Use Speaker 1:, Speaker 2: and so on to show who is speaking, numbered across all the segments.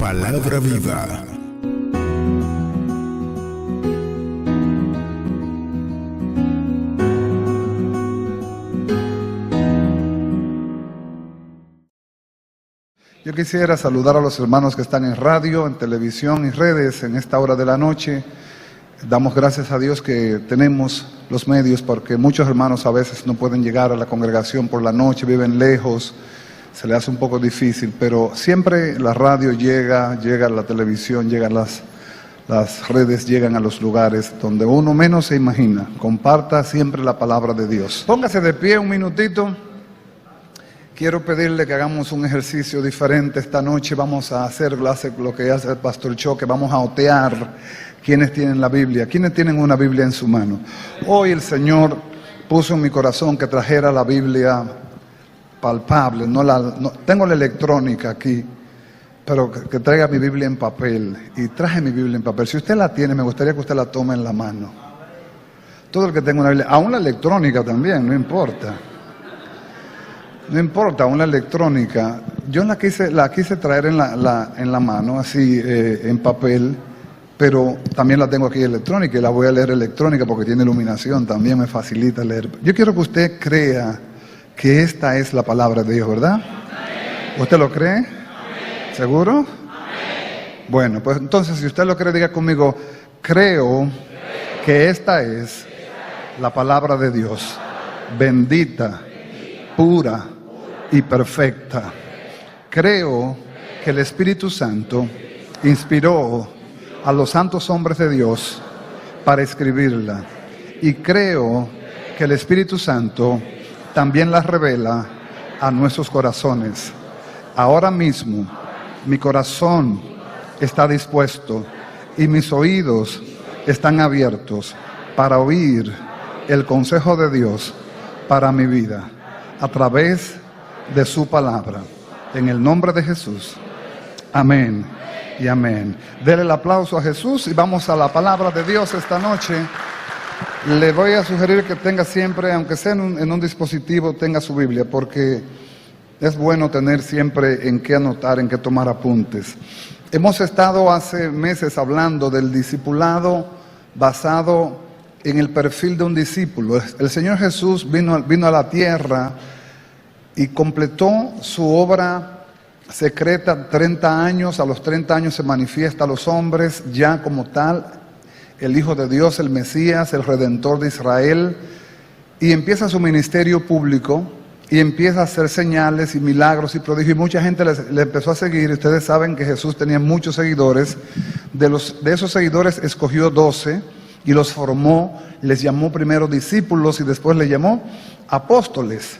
Speaker 1: Palabra viva.
Speaker 2: Yo quisiera saludar a los hermanos que están en radio, en televisión y redes en esta hora de la noche. Damos gracias a Dios que tenemos los medios, porque muchos hermanos a veces no pueden llegar a la congregación por la noche, viven lejos, se les hace un poco difícil, pero siempre la radio llega la televisión, llegan las redes, llegan a los lugares donde uno menos se imagina. Comparta siempre la palabra de Dios. Póngase de pie un minutito. Quiero pedirle que hagamos un ejercicio diferente esta noche. Vamos a hacer lo que hace el Pastor Choque, vamos a otear quienes tienen la Biblia, quienes tienen una Biblia en su mano. Hoy el Señor puso en mi corazón que trajera la Biblia palpable, tengo la electrónica aquí, pero que traiga mi Biblia en papel. Y traje mi Biblia en papel. Si usted la tiene, me gustaría que usted la tome en la mano. Todo el que tenga una Biblia, aún la electrónica también, no importa. No importa, aún la electrónica. Yo la quise traer en la mano, así en papel, pero también la tengo aquí electrónica y la voy a leer electrónica porque tiene iluminación, también me facilita leer. Yo quiero que usted crea que esta es la palabra de Dios, ¿verdad? Amén. ¿Usted lo cree? Amén. ¿Seguro? Amén. Bueno, pues entonces si usted lo cree, diga conmigo: creo que esta es la palabra de Dios, bendita, pura y perfecta. Creo que el Espíritu Santo inspiró a los santos hombres de Dios para escribirla, y creo que el Espíritu Santo también la revela a nuestros corazones. Ahora mismo mi corazón está dispuesto y mis oídos están abiertos para oír el consejo de Dios para mi vida a través de su palabra. En el nombre de Jesús. Amén y amén. Dele el aplauso a Jesús y vamos a la palabra de Dios esta noche. Le voy a sugerir que tenga siempre, aunque sea en un dispositivo, tenga su Biblia, porque es bueno tener siempre en qué anotar, en qué tomar apuntes. Hemos estado hace meses hablando del discipulado basado en el perfil de un discípulo. El Señor Jesús vino a la tierra y completó su obra secreta 30 años. A los 30 años se manifiesta a los hombres ya como tal, el Hijo de Dios, el Mesías, el Redentor de Israel, y empieza su ministerio público y empieza a hacer señales y milagros y prodigios, y mucha gente le empezó a seguir. Ustedes saben que Jesús tenía muchos seguidores. De esos seguidores escogió 12 y los formó, les llamó primero discípulos y después les llamó apóstoles.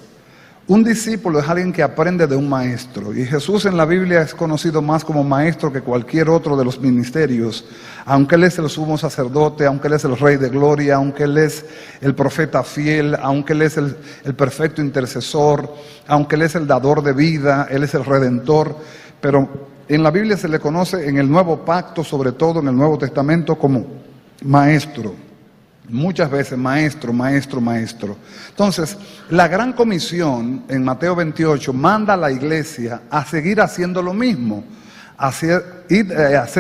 Speaker 2: Un discípulo es alguien que aprende de un maestro, y Jesús en la Biblia es conocido más como maestro que cualquier otro de los ministerios, aunque Él es el sumo sacerdote, aunque Él es el Rey de Gloria, aunque Él es el profeta fiel, aunque Él es el perfecto intercesor, aunque Él es el dador de vida, Él es el Redentor. Pero en la Biblia se le conoce, en el Nuevo Pacto, sobre todo en el Nuevo Testamento, como maestro. Muchas veces maestro, maestro, maestro. Entonces, la gran comisión en Mateo 28 manda a la iglesia a seguir haciendo lo mismo, hacer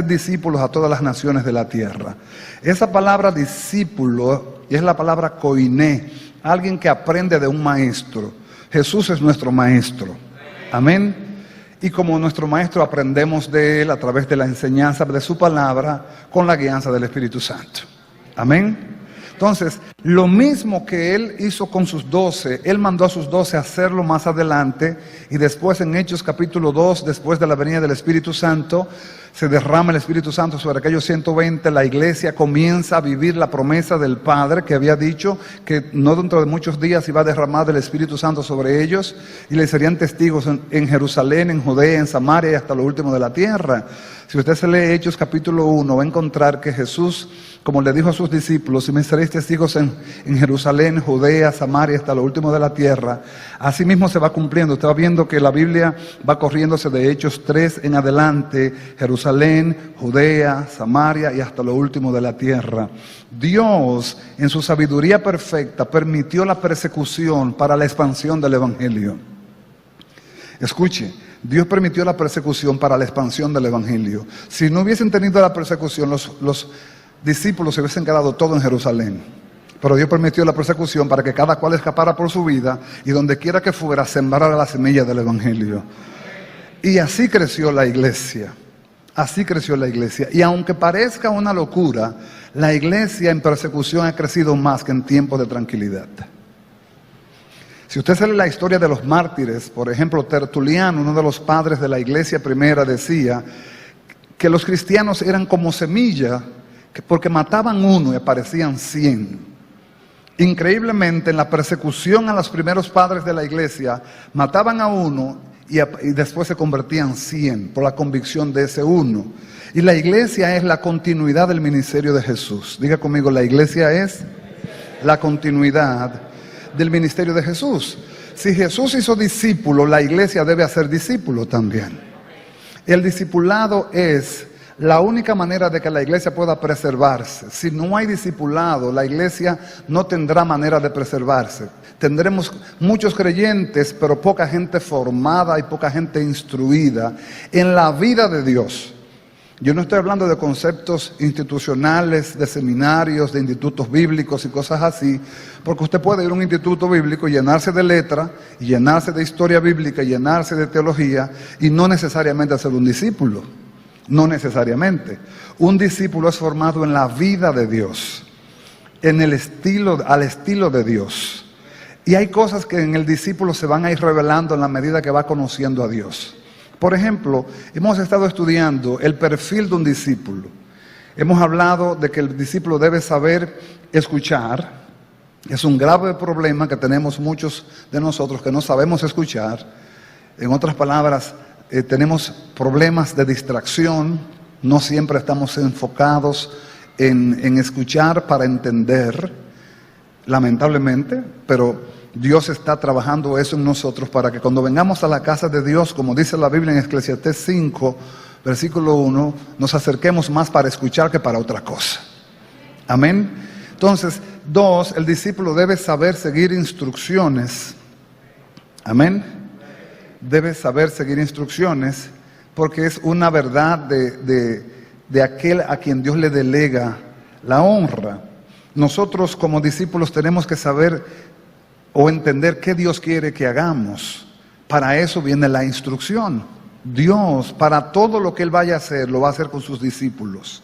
Speaker 2: discípulos a todas las naciones de la tierra. Esa palabra discípulo es la palabra koiné, alguien que aprende de un maestro. Jesús es nuestro maestro. Amén. Y como nuestro maestro aprendemos de Él a través de la enseñanza de su palabra, con la guianza del Espíritu Santo. Amén. Entonces, lo mismo que Él hizo con sus 12, Él mandó a sus 12 a hacerlo más adelante, y después en Hechos capítulo 2, después de la venida del Espíritu Santo, se derrama el Espíritu Santo sobre aquellos 120, la iglesia comienza a vivir la promesa del Padre que había dicho que no dentro de muchos días iba a derramar el Espíritu Santo sobre ellos, y les serían testigos en Jerusalén, en Judea, en Samaria y hasta lo último de la tierra. Si usted se lee Hechos capítulo 1, va a encontrar que Jesús, como le dijo a sus discípulos, y me seréis testigos en Jerusalén, Judea, Samaria, hasta lo último de la tierra. Así mismo se va cumpliendo. Usted va viendo que la Biblia va corriéndose de Hechos 3 en adelante: Jerusalén, Judea, Samaria y hasta lo último de la tierra. Dios, en su sabiduría perfecta, permitió la persecución para la expansión del Evangelio. Escuche, Dios permitió la persecución para la expansión del Evangelio. Si no hubiesen tenido la persecución, los discípulos se hubiesen quedado todos en Jerusalén. Pero Dios permitió la persecución para que cada cual escapara por su vida y donde quiera que fuera, sembrara la semilla del Evangelio. Y así creció la iglesia. Así creció la iglesia. Y aunque parezca una locura, la iglesia en persecución ha crecido más que en tiempos de tranquilidad. Si usted lee la historia de los mártires, por ejemplo, Tertuliano, uno de los padres de la iglesia primera, decía que los cristianos eran como semilla, porque mataban uno y aparecían 100. Increíblemente, en la persecución a los primeros padres de la iglesia, mataban a uno y después se convertían 100 por la convicción de ese uno. Y la iglesia es la continuidad del ministerio de Jesús. Diga conmigo, la iglesia es la continuidad del ministerio de Jesús. Si Jesús hizo discípulo, la iglesia debe hacer discípulo también. El discipulado es la única manera de que la iglesia pueda preservarse. Si no hay discipulado, la iglesia no tendrá manera de preservarse. Tendremos muchos creyentes, pero poca gente formada y poca gente instruida en la vida de Dios. Yo no estoy hablando de conceptos institucionales, de seminarios, de institutos bíblicos y cosas así, porque usted puede ir a un instituto bíblico y llenarse de letra, y llenarse de historia bíblica, y llenarse de teología, y no necesariamente ser un discípulo. No necesariamente. Un discípulo es formado en la vida de Dios, al estilo de Dios. Y hay cosas que en el discípulo se van a ir revelando en la medida que va conociendo a Dios. Por ejemplo, hemos estado estudiando el perfil de un discípulo. Hemos hablado de que el discípulo debe saber escuchar. Es un grave problema que tenemos muchos de nosotros que no sabemos escuchar. En otras palabras, tenemos problemas de distracción. No siempre estamos enfocados en escuchar para entender, lamentablemente, pero Dios está trabajando eso en nosotros para que cuando vengamos a la casa de Dios, como dice la Biblia en Eclesiastés 5, versículo 1, nos acerquemos más para escuchar que para otra cosa. Amén. Entonces, 2, el discípulo debe saber seguir instrucciones. Amén. Debe saber seguir instrucciones porque es una verdad de aquel a quien Dios le delega la honra. Nosotros como discípulos tenemos que saber o entender qué Dios quiere que hagamos. Para eso viene la instrucción. Dios, para todo lo que Él vaya a hacer, lo va a hacer con sus discípulos.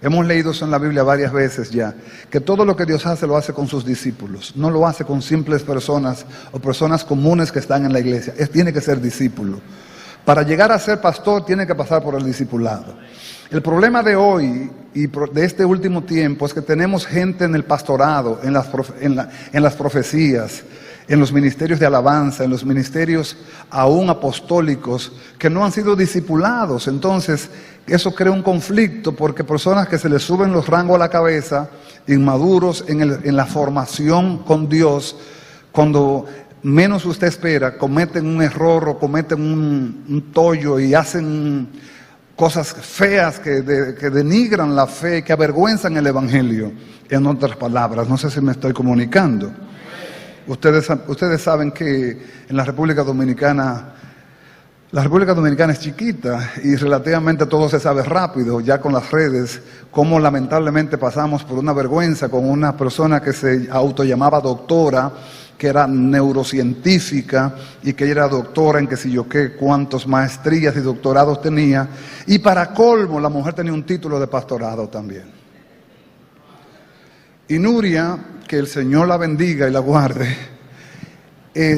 Speaker 2: Hemos leído eso en la Biblia varias veces ya, que todo lo que Dios hace, lo hace con sus discípulos. No lo hace con simples personas o personas comunes que están en la iglesia. Tiene que ser discípulo. Para llegar a ser pastor, tiene que pasar por el discipulado. El problema de hoy y de este último tiempo es que tenemos gente en el pastorado, en las profecías, en los ministerios de alabanza, en los ministerios aún apostólicos, que no han sido discipulados. Entonces, eso crea un conflicto porque personas que se les suben los rangos a la cabeza, inmaduros en la formación con Dios, cuando menos usted espera, cometen un error o cometen un tollo y hacen cosas feas que denigran la fe, que avergüenzan el Evangelio. En otras palabras, no sé si me estoy comunicando. Ustedes saben que en la República Dominicana es chiquita y relativamente todo se sabe rápido, ya con las redes, como lamentablemente pasamos por una vergüenza con una persona que se autollamaba doctora, que era neurocientífica y que era doctora en qué sé yo qué, cuántos maestrías y doctorados tenía. Y para colmo, la mujer tenía un título de pastorado también. Y Nuria, que el Señor la bendiga y la guarde,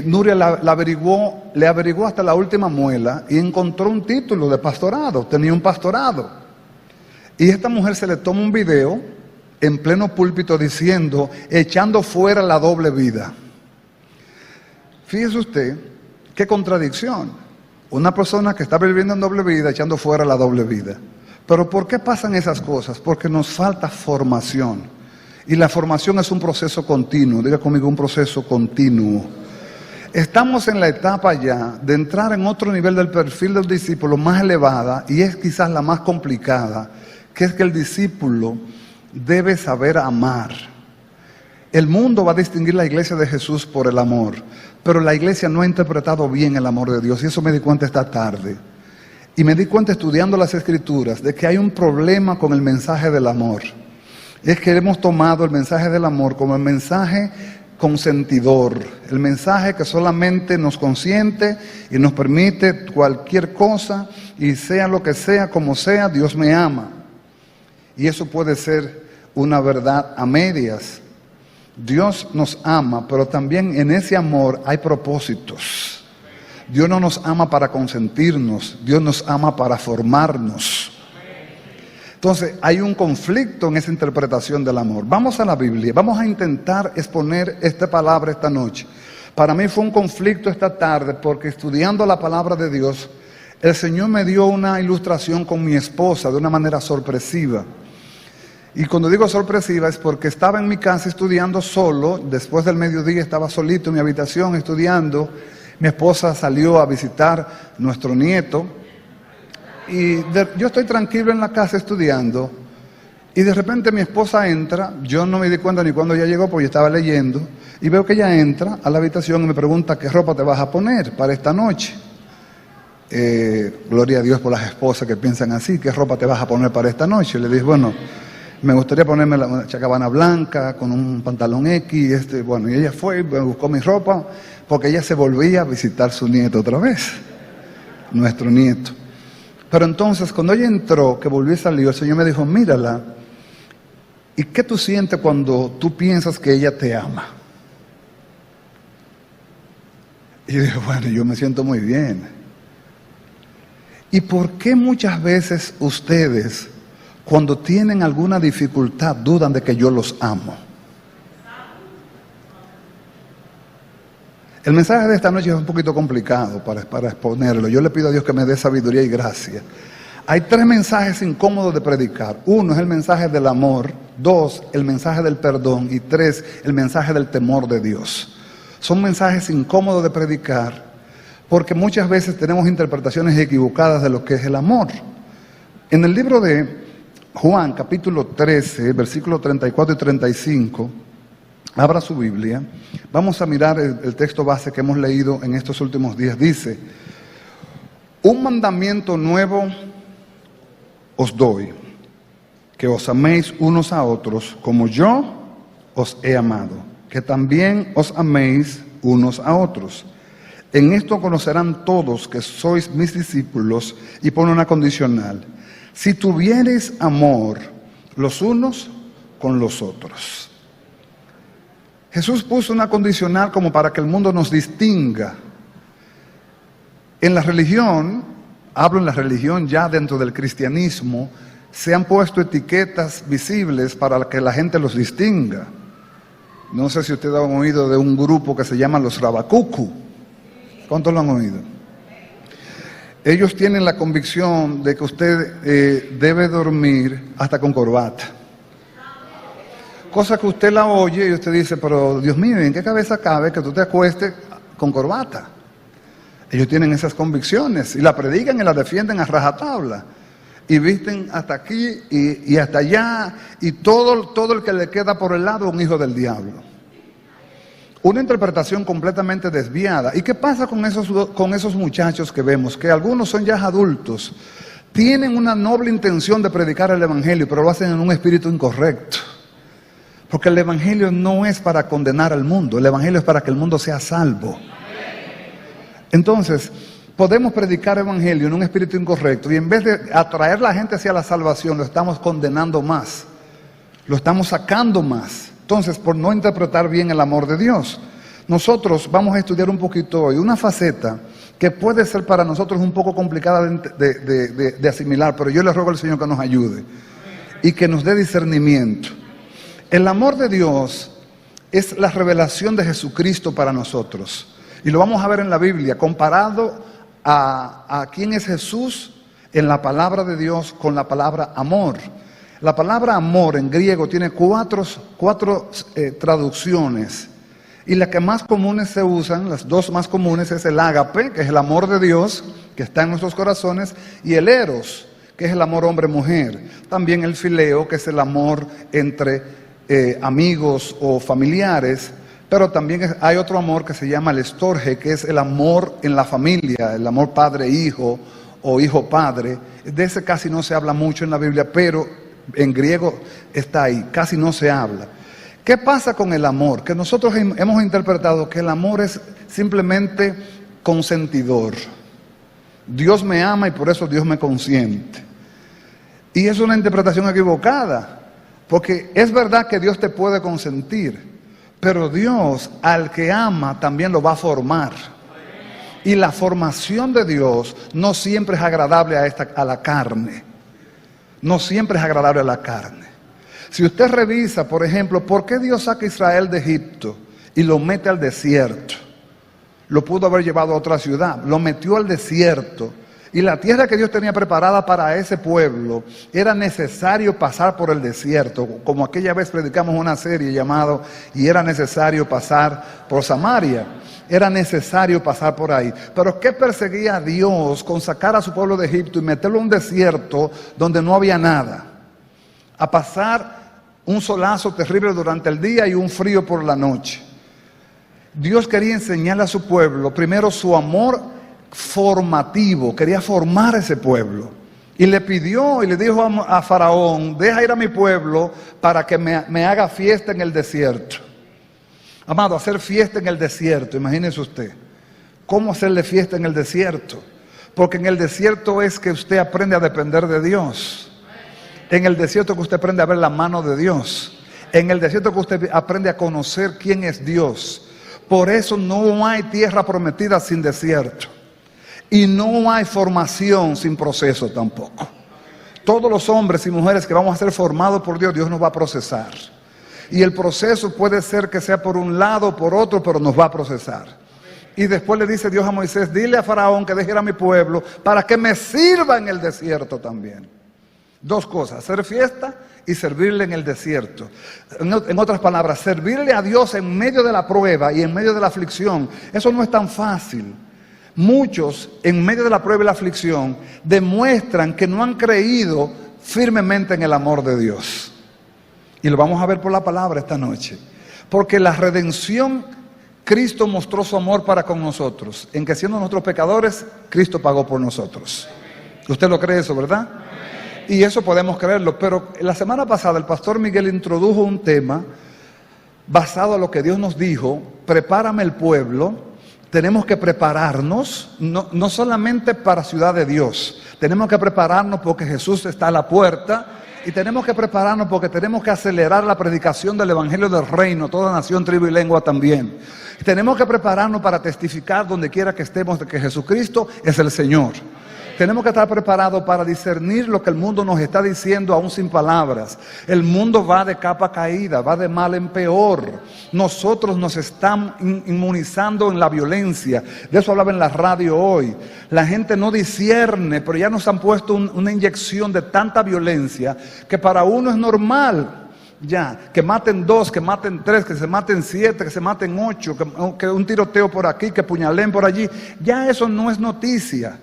Speaker 2: Nuria le averiguó hasta la última muela y encontró un título de pastorado, tenía un pastorado. Y esta mujer se le toma un video en pleno púlpito diciendo, echando fuera la doble vida. Fíjese usted, qué contradicción. Una persona que está viviendo en doble vida, echando fuera la doble vida. Pero ¿por qué pasan esas cosas? Porque nos falta formación. Y la formación es un proceso continuo. Diga conmigo, un proceso continuo. Estamos en la etapa ya de entrar en otro nivel del perfil del discípulo más elevada, y es quizás la más complicada, que es que el discípulo debe saber amar. El mundo va a distinguir la iglesia de Jesús por el amor. Pero la iglesia no ha interpretado bien el amor de Dios, y eso me di cuenta esta tarde. Y me di cuenta estudiando las Escrituras de que hay un problema con el mensaje del amor. Es que hemos tomado el mensaje del amor como el mensaje consentidor, el mensaje que solamente nos consiente y nos permite cualquier cosa, y sea lo que sea, como sea, Dios me ama. Y eso puede ser una verdad a medias. Dios nos ama, pero también en ese amor hay propósitos. Dios no nos ama para consentirnos, Dios nos ama para formarnos. Entonces hay un conflicto en esa interpretación del amor. Vamos a la Biblia, vamos a intentar exponer esta palabra esta noche. Para mí fue un conflicto esta tarde, porque estudiando la palabra de Dios, el Señor me dio una ilustración con mi esposa de una manera sorpresiva. Y cuando digo sorpresiva es porque estaba en mi casa estudiando solo, después del mediodía estaba solito en mi habitación estudiando. Mi esposa salió a visitar nuestro nieto y yo estoy tranquilo en la casa estudiando, y de repente mi esposa entra. Yo no me di cuenta ni cuando ella llegó, porque yo estaba leyendo, y veo que ella entra a la habitación y me pregunta: ¿qué ropa te vas a poner para esta noche? Gloria a Dios por las esposas que piensan así. ¿Qué ropa te vas a poner para esta noche? Le dije: bueno, me gustaría ponerme una chacabana blanca con un pantalón X. Bueno, y ella fue y me buscó mi ropa, porque ella se volvía a visitar su nieto otra vez, nuestro nieto. Pero entonces, cuando ella entró, que volvió y salió, el Señor me dijo: mírala, ¿y qué tú sientes cuando tú piensas que ella te ama? Y yo dije: bueno, yo me siento muy bien. ¿Y por qué muchas veces ustedes, cuando tienen alguna dificultad, dudan de que yo los amo? El mensaje de esta noche es un poquito complicado para exponerlo. Yo le pido a Dios que me dé sabiduría y gracia. Hay 3 mensajes incómodos de predicar. 1 es el mensaje del amor, 2 el mensaje del perdón, y 3 el mensaje del temor de Dios. Son mensajes incómodos de predicar porque muchas veces tenemos interpretaciones equivocadas de lo que es el amor. En el libro de Juan, capítulo 13, versículos 34 y 35, abra su Biblia. Vamos a mirar el texto base que hemos leído en estos últimos días. Dice: un mandamiento nuevo os doy, que os améis unos a otros como yo os he amado, que también os améis unos a otros. En esto conocerán todos que sois mis discípulos. Y pone una condicional: si tuviereis amor los unos con los otros. Jesús puso una condicional como para que el mundo nos distinga. En la religión, hablo en la religión ya dentro del cristianismo, se han puesto etiquetas visibles para que la gente los distinga. No sé si ustedes han oído de un grupo que se llama los Rabacucu. ¿Cuántos lo han oído? Ellos tienen la convicción de que usted debe dormir hasta con corbata. Cosa que usted la oye y usted dice: pero Dios mío, ¿en qué cabeza cabe que tú te acuestes con corbata? Ellos tienen esas convicciones y la predican y la defienden a rajatabla. Y visten hasta aquí y hasta allá, y todo el que le queda por el lado es un hijo del diablo. Una interpretación completamente desviada. ¿Y qué pasa con esos muchachos que vemos? Que algunos son ya adultos, tienen una noble intención de predicar el evangelio, pero lo hacen en un espíritu incorrecto. Porque el evangelio no es para condenar al mundo, el evangelio es para que el mundo sea salvo. Entonces, podemos predicar evangelio en un espíritu incorrecto, y en vez de atraer a la gente hacia la salvación, lo estamos condenando más, lo estamos sacando más. Entonces, por no interpretar bien el amor de Dios. Nosotros vamos a estudiar un poquito hoy una faceta que puede ser para nosotros un poco complicada de asimilar, pero yo le ruego al Señor que nos ayude y que nos dé discernimiento. El amor de Dios es la revelación de Jesucristo para nosotros. Y lo vamos a ver en la Biblia, comparado a quién es Jesús en la palabra de Dios con la palabra amor. La palabra amor en griego tiene cuatro traducciones. Y las que más comunes se usan, las 2 más comunes, es el ágape, que es el amor de Dios, que está en nuestros corazones, y el eros, que es el amor hombre-mujer. También el fileo, que es el amor entre amigos o familiares, Pero también hay otro amor que se llama el storge, que es el amor en la familia, el amor padre-hijo o hijo-padre. De ese casi no se habla mucho en la Biblia, pero en griego está ahí, casi no se habla. ¿Qué pasa con el amor? Que nosotros hemos interpretado que el amor es simplemente consentidor. Dios me ama y por eso Dios me consiente. Y es una interpretación equivocada, porque es verdad que Dios te puede consentir, pero Dios al que ama también lo va a formar. Y la formación de Dios no siempre es agradable a la carne. No siempre es agradable a la carne. Si usted revisa, por ejemplo, ¿por qué Dios saca a Israel de Egipto y lo mete al desierto? Lo pudo haber llevado a otra ciudad, lo metió al desierto. Y la tierra que Dios tenía preparada para ese pueblo, era necesario pasar por el desierto. Como aquella vez predicamos una serie llamada "Y era necesario pasar por Samaria". Era necesario pasar por ahí. Pero ¿qué perseguía a Dios con sacar a su pueblo de Egipto y meterlo en un desierto donde no había nada? A pasar un solazo terrible durante el día y un frío por la noche. Dios quería enseñarle a su pueblo, primero, su amor formativo, quería formar a ese pueblo. Y le pidió y le dijo a Faraón: deja ir a mi pueblo para que me haga fiesta en el desierto. Amado, hacer fiesta en el desierto, imagínese usted. ¿Cómo hacerle fiesta en el desierto? Porque en el desierto es que usted aprende a depender de Dios. En el desierto que usted aprende a ver la mano de Dios. En el desierto que usted aprende a conocer quién es Dios. Por eso no hay tierra prometida sin desierto. Y no hay formación sin proceso tampoco. Todos los hombres y mujeres que vamos a ser formados por Dios, Dios nos va a procesar. Y el proceso puede ser que sea por un lado o por otro, pero nos va a procesar. Y después le dice Dios a Moisés: dile a Faraón que deje ir a mi pueblo para que me sirva en el desierto también. Dos cosas: hacer fiesta y servirle en el desierto. En otras palabras, servirle a Dios en medio de la prueba y en medio de la aflicción. Eso no es tan fácil. Muchos, en medio de la prueba y la aflicción, demuestran que no han creído firmemente en el amor de Dios. Y lo vamos a ver por la palabra esta noche. Porque la redención, Cristo mostró su amor para con nosotros, en que siendo nosotros pecadores, Cristo pagó por nosotros. ¿Usted lo cree eso, verdad? Y eso podemos creerlo. Pero la semana pasada el pastor Miguel introdujo un tema basado en lo que Dios nos dijo: prepárame el pueblo. Tenemos que prepararnos, no solamente para Ciudad de Dios. Tenemos que prepararnos porque Jesús está a la puerta. Y tenemos que prepararnos porque tenemos que acelerar la predicación del Evangelio del Reino, toda nación, tribu y lengua también. Y tenemos que prepararnos para testificar donde quiera que estemos de que Jesucristo es el Señor. Tenemos que estar preparados para discernir lo que el mundo nos está diciendo aún sin palabras. El mundo va de capa caída, va de mal en peor. Nosotros nos estamos inmunizando en la violencia. De eso hablaba en la radio hoy. La gente no discierne, pero ya nos han puesto una inyección de tanta violencia que para uno es normal. Ya, que maten 2, que maten 3, que se maten 7, que se maten 8, que un tiroteo por aquí, que puñalen por allí. Ya eso no es noticia.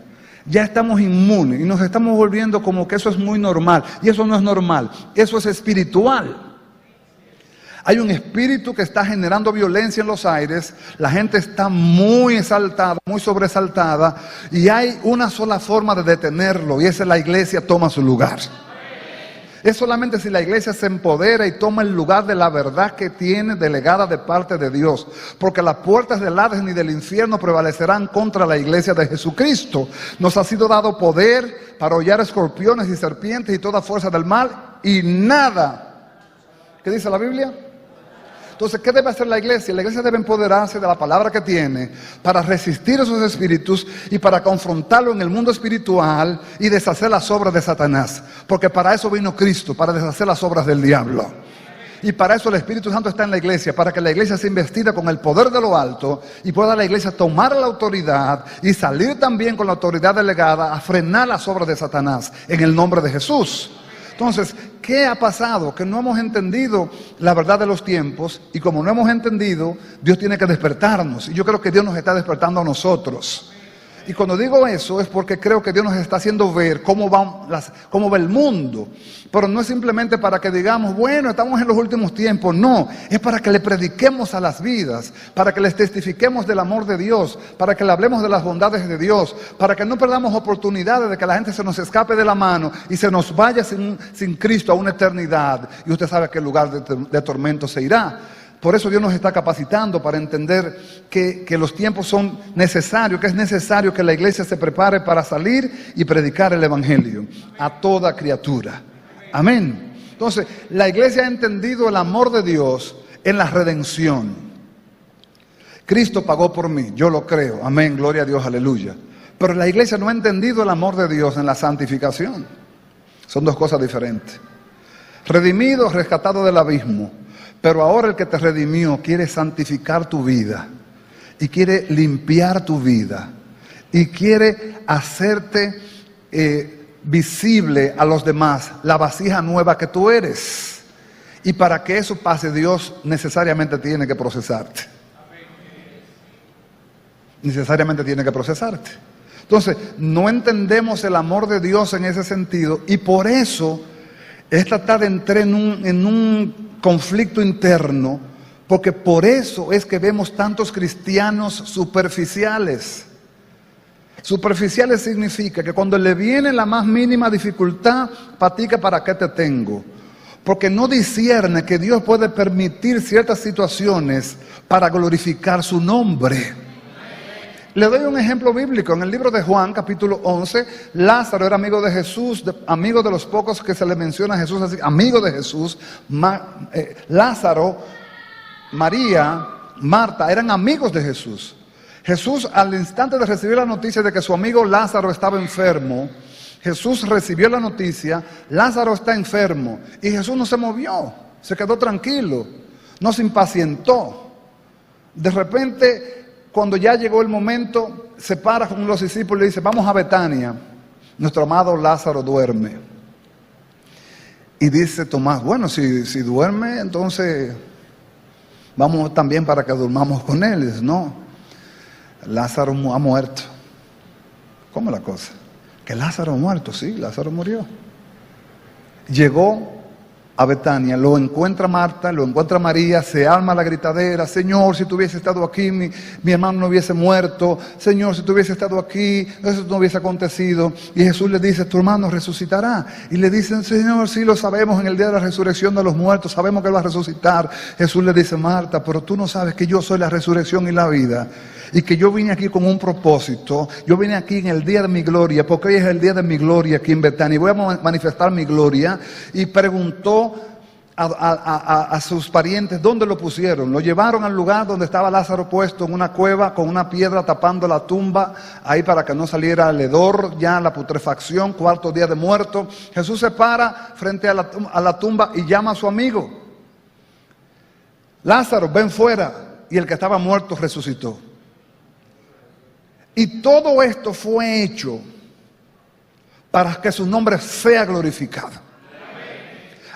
Speaker 2: Ya estamos inmunes y nos estamos volviendo como que eso es muy normal. Y eso no es normal, eso es espiritual. Hay un espíritu que está generando violencia en los aires. La gente está muy exaltada, muy sobresaltada. Y hay una sola forma de detenerlo, y esa es: la iglesia toma su lugar. Es solamente si la iglesia se empodera y toma el lugar de la verdad que tiene delegada de parte de Dios. Porque las puertas del Hades ni del infierno prevalecerán contra la iglesia de Jesucristo. Nos ha sido dado poder para hollar escorpiones y serpientes y toda fuerza del mal, y nada. ¿Qué dice la Biblia? Entonces, ¿qué debe hacer la iglesia? La iglesia debe empoderarse de la palabra que tiene para resistir a esos espíritus y para confrontarlo en el mundo espiritual y deshacer las obras de Satanás. Porque para eso vino Cristo, para deshacer las obras del diablo. Y para eso el Espíritu Santo está en la iglesia, para que la iglesia sea investida con el poder de lo alto y pueda la iglesia tomar la autoridad y salir también con la autoridad delegada a frenar las obras de Satanás en el nombre de Jesús. Entonces, ¿qué ha pasado? Que no hemos entendido la verdad de los tiempos, y como no hemos entendido, Dios tiene que despertarnos. Y yo creo que Dios nos está despertando a nosotros. Y cuando digo eso es porque creo que Dios nos está haciendo ver cómo va el mundo. Pero no es simplemente para que digamos, bueno, estamos en los últimos tiempos. No, es para que le prediquemos a las vidas, para que les testifiquemos del amor de Dios, para que le hablemos de las bondades de Dios, para que no perdamos oportunidades de que la gente se nos escape de la mano y se nos vaya sin Cristo a una eternidad. Y usted sabe a qué lugar de tormento se irá. Por eso Dios nos está capacitando para entender que los tiempos son necesarios, que es necesario que la iglesia se prepare para salir y predicar el evangelio a toda criatura. Amén. Entonces, la iglesia ha entendido el amor de Dios en la redención. Cristo pagó por mí, yo lo creo. Amén, gloria a Dios, aleluya. Pero la iglesia no ha entendido el amor de Dios en la santificación. Son dos cosas diferentes. Redimido, rescatado del abismo. Pero ahora el que te redimió quiere santificar tu vida y quiere limpiar tu vida y quiere hacerte visible a los demás, la vasija nueva que tú eres. Y para que eso pase, Dios necesariamente tiene que procesarte. Necesariamente tiene que procesarte. Entonces, no entendemos el amor de Dios en ese sentido y por eso esta tarde entré en un conflicto interno, porque por eso es que vemos tantos cristianos superficiales. Superficiales significa que cuando le viene la más mínima dificultad, patica, ¿para qué te tengo? Porque no discierne que Dios puede permitir ciertas situaciones para glorificar su nombre. Le doy un ejemplo bíblico. En el libro de Juan, capítulo 11, Lázaro era amigo de Jesús, amigo de los pocos que se le menciona a Jesús así, amigo de Jesús. Lázaro, María, Marta eran amigos de Jesús. Jesús, al instante de recibir la noticia de que su amigo Lázaro estaba enfermo, Jesús recibió la noticia, Lázaro está enfermo, y Jesús no se movió, se quedó tranquilo, no se impacientó. De repente, cuando ya llegó el momento, se para con los discípulos y le dice, vamos a Betania, nuestro amado Lázaro duerme. Y dice Tomás, bueno, si duerme, entonces vamos también para que durmamos con él. Y dice, no, Lázaro ha muerto. ¿Cómo la cosa? Que Lázaro ha muerto, sí, Lázaro murió. Llegó a Betania, lo encuentra Marta, lo encuentra María, se arma la gritadera, Señor, si tú hubiese estado aquí, mi hermano no hubiese muerto, Señor, si tú hubiese estado aquí, eso no hubiese acontecido. Y Jesús le dice, tu hermano resucitará. Y le dicen, Señor, sí lo sabemos, en el día de la resurrección de los muertos, sabemos que él va a resucitar. Jesús le dice, Marta, pero tú no sabes que yo soy la resurrección y la vida. Y que yo vine aquí con un propósito, yo vine aquí en el día de mi gloria, porque hoy es el día de mi gloria aquí en Betania, y voy a manifestar mi gloria. Y preguntó a sus parientes dónde lo pusieron. Lo llevaron al lugar donde estaba Lázaro puesto, en una cueva con una piedra tapando la tumba, ahí para que no saliera el hedor, ya la putrefacción, cuarto día de muerto. Jesús se para frente a la tumba y llama a su amigo, Lázaro, ven fuera. Y el que estaba muerto resucitó. Y todo esto fue hecho para que su nombre sea glorificado.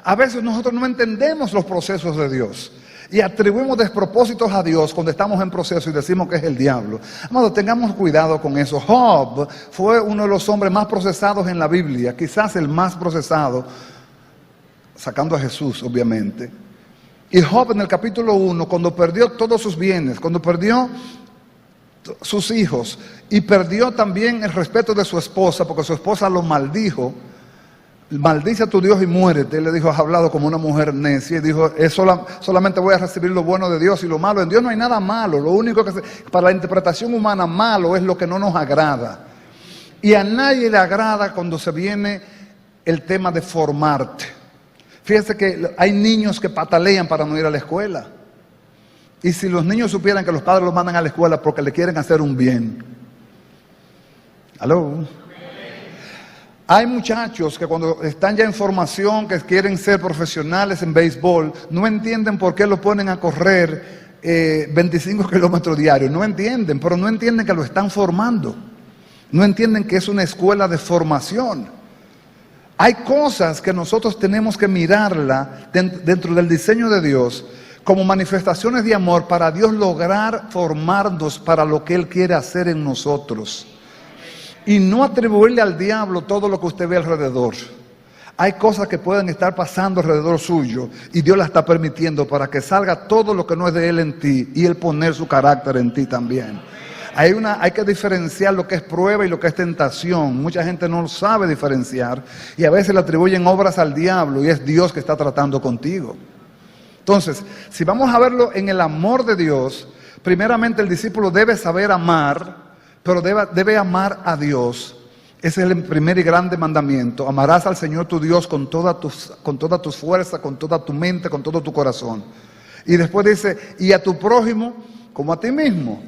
Speaker 2: A veces nosotros no entendemos los procesos de Dios y atribuimos despropósitos a Dios cuando estamos en proceso y decimos que es el diablo. Amado, tengamos cuidado con eso. Job fue uno de los hombres más procesados en la Biblia, quizás el más procesado, sacando a Jesús, obviamente. Y Job en el capítulo 1, cuando perdió todos sus bienes, cuando perdió sus hijos y perdió también el respeto de su esposa, porque su esposa lo maldijo, maldice a tu Dios y muérete. Él le dijo, has hablado como una mujer necia. Y dijo, solamente voy a recibir lo bueno de Dios y lo malo. En Dios no hay nada malo. Lo único que para la interpretación humana malo es lo que no nos agrada. Y a nadie le agrada cuando se viene el tema de formarte. Fíjese que hay niños que patalean para no ir a la escuela. Y si los niños supieran que los padres los mandan a la escuela porque le quieren hacer un bien. ¿Aló? Hay muchachos que cuando están ya en formación, que quieren ser profesionales en béisbol, no entienden por qué lo ponen a correr 25 kilómetros diarios. No entienden, pero no entienden que lo están formando. No entienden que es una escuela de formación. Hay cosas que nosotros tenemos que mirarla dentro del diseño de Dios como manifestaciones de amor para Dios lograr formarnos para lo que Él quiere hacer en nosotros. y no atribuirle al diablo todo lo que usted ve alrededor. Hay cosas que pueden estar pasando alrededor suyo y Dios las está permitiendo para que salga todo lo que no es de Él en ti y Él poner su carácter en ti también. Hay que diferenciar lo que es prueba y lo que es tentación. Mucha gente no sabe diferenciar y a veces le atribuyen obras al diablo y es Dios que está tratando contigo. Entonces, si vamos a verlo en el amor de Dios, primeramente el discípulo debe saber amar, pero debe amar a Dios. Ese es el primer y grande mandamiento. Amarás al Señor tu Dios con toda tu fuerza, con toda tu mente, con todo tu corazón. Y después dice, y a tu prójimo como a ti mismo.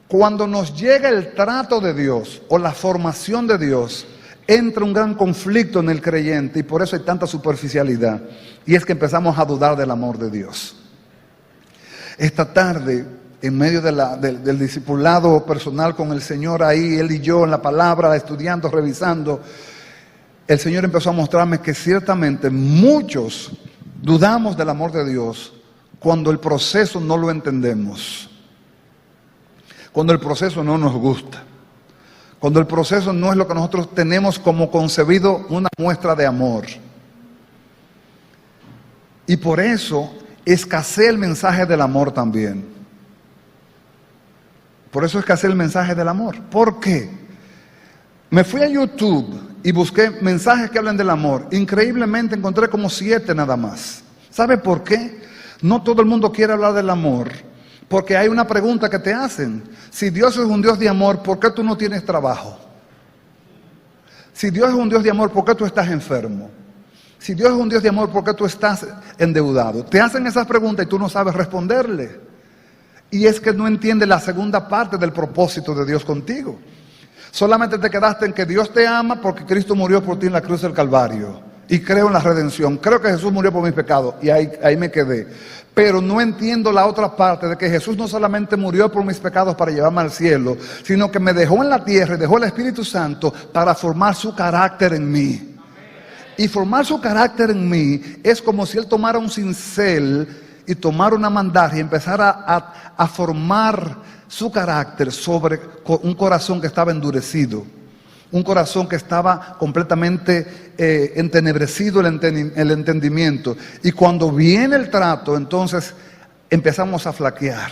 Speaker 2: Cuando nos llega el trato de Dios o la formación de Dios, entra un gran conflicto en el creyente y por eso hay tanta superficialidad. Y es que empezamos a dudar del amor de Dios. Esta tarde, en medio del discipulado personal con el Señor ahí, Él y yo en la palabra, estudiando, revisando, el Señor empezó a mostrarme que ciertamente muchos dudamos del amor de Dios cuando el proceso no lo entendemos, cuando el proceso no nos gusta, cuando el proceso no es lo que nosotros tenemos como concebido una muestra de amor. Y por eso escasea el mensaje del amor también. Por eso escasea el mensaje del amor. ¿Por qué? Me fui a YouTube y busqué mensajes que hablan del amor. Increíblemente encontré como 7 nada más. ¿Sabe por qué? No todo el mundo quiere hablar del amor. Porque hay una pregunta que te hacen. Si Dios es un Dios de amor, ¿por qué tú no tienes trabajo? Si Dios es un Dios de amor, ¿por qué tú estás enfermo? Si Dios es un Dios de amor, ¿por qué tú estás endeudado? Te hacen esas preguntas y tú no sabes responderle. Y es que no entiendes la segunda parte del propósito de Dios contigo. Solamente te quedaste en que Dios te ama porque Cristo murió por ti en la cruz del Calvario. Y creo en la redención. Creo que Jesús murió por mis pecados. Y ahí me quedé. Pero no entiendo la otra parte de que Jesús no solamente murió por mis pecados para llevarme al cielo, sino que me dejó en la tierra y dejó el Espíritu Santo para formar su carácter en mí. Y formar su carácter en mí es como si Él tomara un cincel y tomar una mandaria y empezar a formar su carácter sobre un corazón que estaba endurecido, un corazón que estaba completamente entenebrecido el entendimiento. Y cuando viene el trato, entonces empezamos a flaquear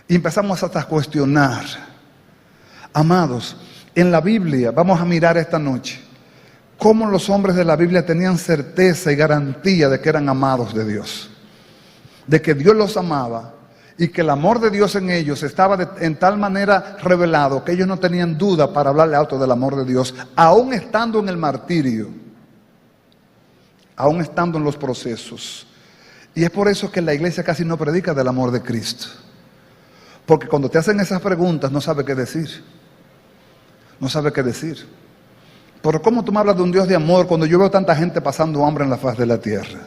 Speaker 2: y empezamos hasta a cuestionar. Amados, en la Biblia, vamos a mirar esta noche cómo los hombres de la Biblia tenían certeza y garantía de que eran amados de Dios, de que Dios los amaba y que el amor de Dios en ellos estaba en tal manera revelado que ellos no tenían duda para hablarle alto del amor de Dios, aún estando en el martirio, aún estando en los procesos. Y es por eso que la iglesia casi no predica del amor de Cristo, porque cuando te hacen esas preguntas no sabe qué decir, no sabe qué decir. Pero ¿cómo tú me hablas de un Dios de amor cuando yo veo tanta gente pasando hambre en la faz de la tierra?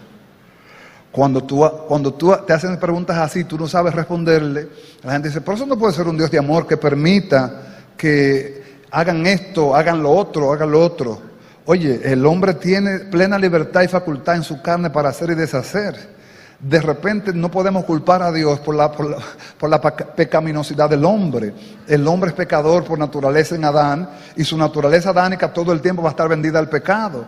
Speaker 2: Cuando tú te hacen preguntas así, tú no sabes responderle, la gente dice, por eso no puede ser un Dios de amor que permita que hagan esto, hagan lo otro. Oye, el hombre tiene plena libertad y facultad en su carne para hacer y deshacer. De repente no podemos culpar a Dios por la pecaminosidad del hombre. El hombre es pecador por naturaleza en Adán y su naturaleza adánica todo el tiempo va a estar vendida al pecado.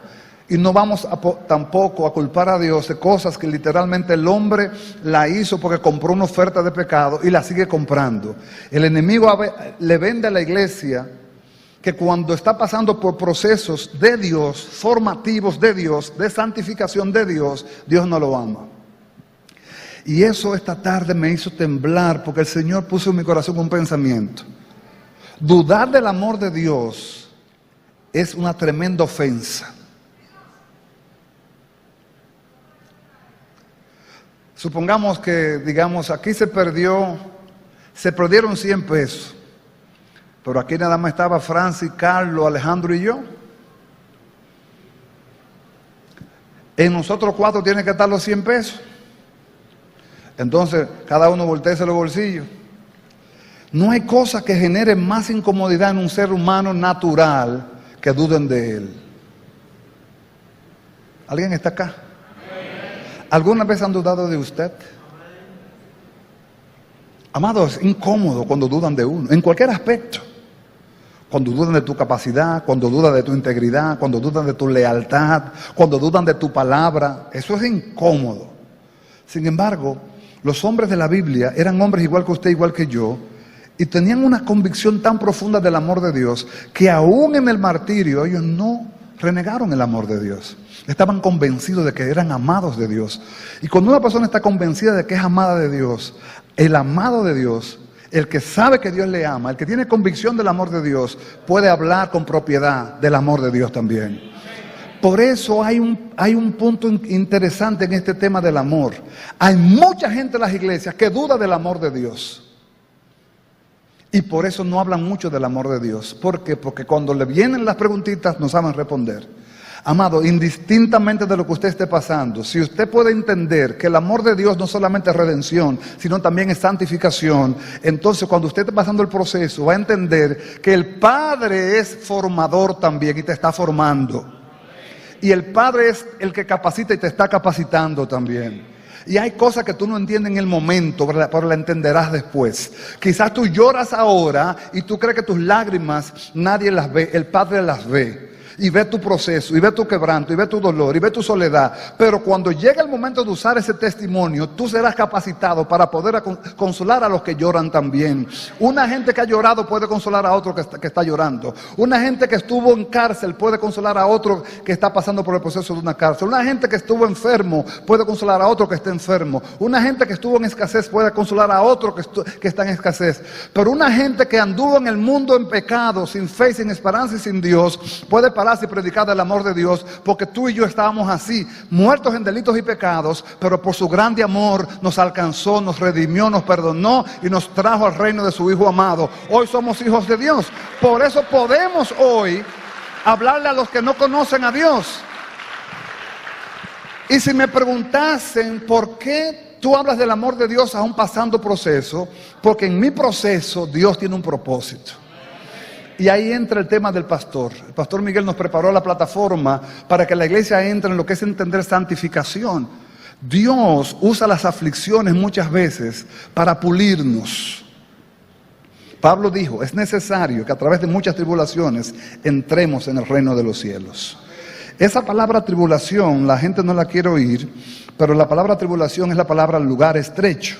Speaker 2: Y no vamos tampoco a culpar a Dios de cosas que literalmente el hombre la hizo porque compró una oferta de pecado y la sigue comprando. El enemigo le vende a la iglesia que cuando está pasando por procesos de Dios, formativos de Dios, de santificación de Dios, Dios no lo ama. Y eso esta tarde me hizo temblar porque el Señor puso en mi corazón un pensamiento. Dudar del amor de Dios es una tremenda ofensa. Supongamos que, digamos, aquí se perdieron 100 pesos, pero aquí nada más estaba Francis, Carlos, Alejandro y yo. En nosotros 4 tienen que estar los 100 pesos. Entonces, cada uno voltea los bolsillos. No hay cosa que genere más incomodidad en un ser humano natural que duden de él. ¿Alguien está acá? ¿Alguna vez han dudado de usted? Amados, es incómodo cuando dudan de uno, en cualquier aspecto. Cuando dudan de tu capacidad, cuando dudan de tu integridad, cuando dudan de tu lealtad, cuando dudan de tu palabra. Eso es incómodo. Sin embargo, los hombres de la Biblia eran hombres igual que usted, igual que yo, y tenían una convicción tan profunda del amor de Dios, que aún en el martirio ellos no renegaron el amor de Dios. Estaban convencidos de que eran amados de Dios. Y cuando una persona está convencida de que es amada de Dios, el amado de Dios, el que sabe que Dios le ama, el que tiene convicción del amor de Dios, puede hablar con propiedad del amor de Dios también. Por eso hay un punto interesante en este tema del amor. Hay mucha gente en las iglesias que duda del amor de Dios. Y por eso no hablan mucho del amor de Dios. ¿Por qué? Porque cuando le vienen las preguntitas no saben responder. Amado, indistintamente de lo que usted esté pasando, si usted puede entender que el amor de Dios no solamente es redención, sino también es santificación, entonces cuando usted esté pasando el proceso va a entender que el Padre es formador también y te está formando. Y el Padre es el que capacita y te está capacitando también. Y hay cosas que tú no entiendes en el momento, pero la entenderás después. Quizás tú lloras ahora y tú crees que tus lágrimas nadie las ve, el Padre las ve. Y ve tu proceso, y ve tu quebranto, y ve tu dolor, y ve tu soledad. Pero cuando llegue el momento de usar ese testimonio, tú serás capacitado para poder consolar a los que lloran también. Una gente que ha llorado puede consolar a otro que está llorando. Una gente que estuvo en cárcel puede consolar a otro que está pasando por el proceso de una cárcel. Una gente que estuvo enfermo puede consolar a otro que está enfermo. Una gente que estuvo en escasez puede consolar a otro que está en escasez. Pero una gente que anduvo en el mundo en pecado, sin fe, sin esperanza y sin Dios, puede parar y predicar del amor de Dios, porque tú y yo estábamos así, muertos en delitos y pecados, pero por su grande amor nos alcanzó, nos redimió, nos perdonó y nos trajo al reino de su Hijo amado. Hoy somos hijos de Dios. Por eso podemos hoy hablarle a los que no conocen a Dios. Y si me preguntasen por qué tú hablas del amor de Dios aún pasando proceso, porque en mi proceso Dios tiene un propósito. Y ahí entra el tema del pastor. El pastor Miguel nos preparó la plataforma para que la iglesia entre en lo que es entender santificación. Dios usa las aflicciones muchas veces para pulirnos. Pablo dijo, es necesario que a través de muchas tribulaciones entremos en el reino de los cielos. Esa palabra tribulación, la gente no la quiere oír, pero la palabra tribulación es la palabra lugar estrecho.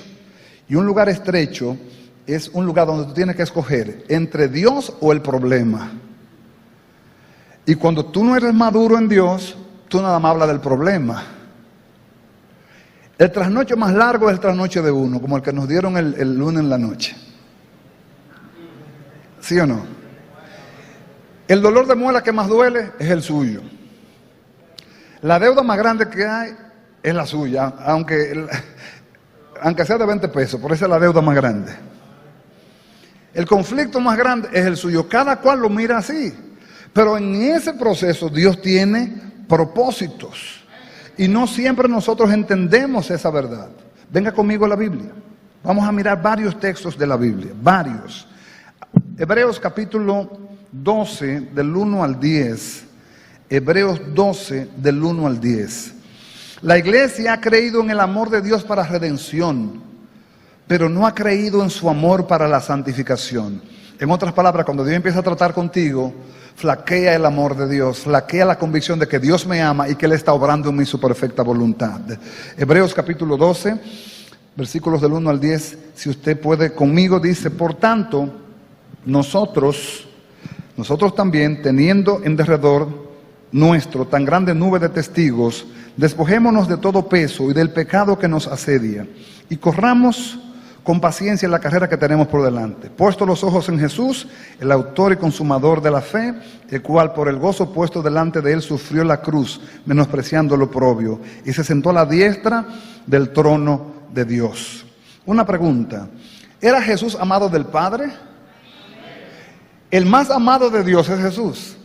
Speaker 2: Y un lugar estrecho es un lugar donde tú tienes que escoger entre Dios o el problema. Y cuando tú no eres maduro en Dios, tú nada más hablas del problema. El trasnocho más largo es el trasnocho de uno, como el que nos dieron el lunes en la noche. ¿Sí o no? El dolor de muela que más duele es el suyo. La deuda más grande que hay es la suya, aunque sea de 20 pesos, por esa es la deuda más grande. El conflicto más grande es el suyo. Cada cual lo mira así. Pero en ese proceso Dios tiene propósitos. Y no siempre nosotros entendemos esa verdad. Venga conmigo a la Biblia. Vamos a mirar varios textos de la Biblia. Varios. Hebreos capítulo 12 del 1 al 10. Hebreos 12 del 1 al 10. La iglesia ha creído en el amor de Dios para redención, pero no ha creído en su amor para la santificación. En otras palabras, cuando Dios empieza a tratar contigo, flaquea el amor de Dios, flaquea la convicción de que Dios me ama y que Él está obrando en mí su perfecta voluntad. Hebreos capítulo 12, versículos del 1 al 10, si usted puede conmigo, dice, por tanto, nosotros también, teniendo en derredor nuestro tan grande nube de testigos, despojémonos de todo peso y del pecado que nos asedia, y corramos con paciencia la carrera que tenemos por delante, puesto los ojos en Jesús, el autor y consumador de la fe, el cual por el gozo puesto delante de él sufrió la cruz, menospreciando lo oprobio, y se sentó a la diestra del trono de Dios. Una pregunta, ¿era Jesús amado del Padre? El más amado de Dios es Jesús.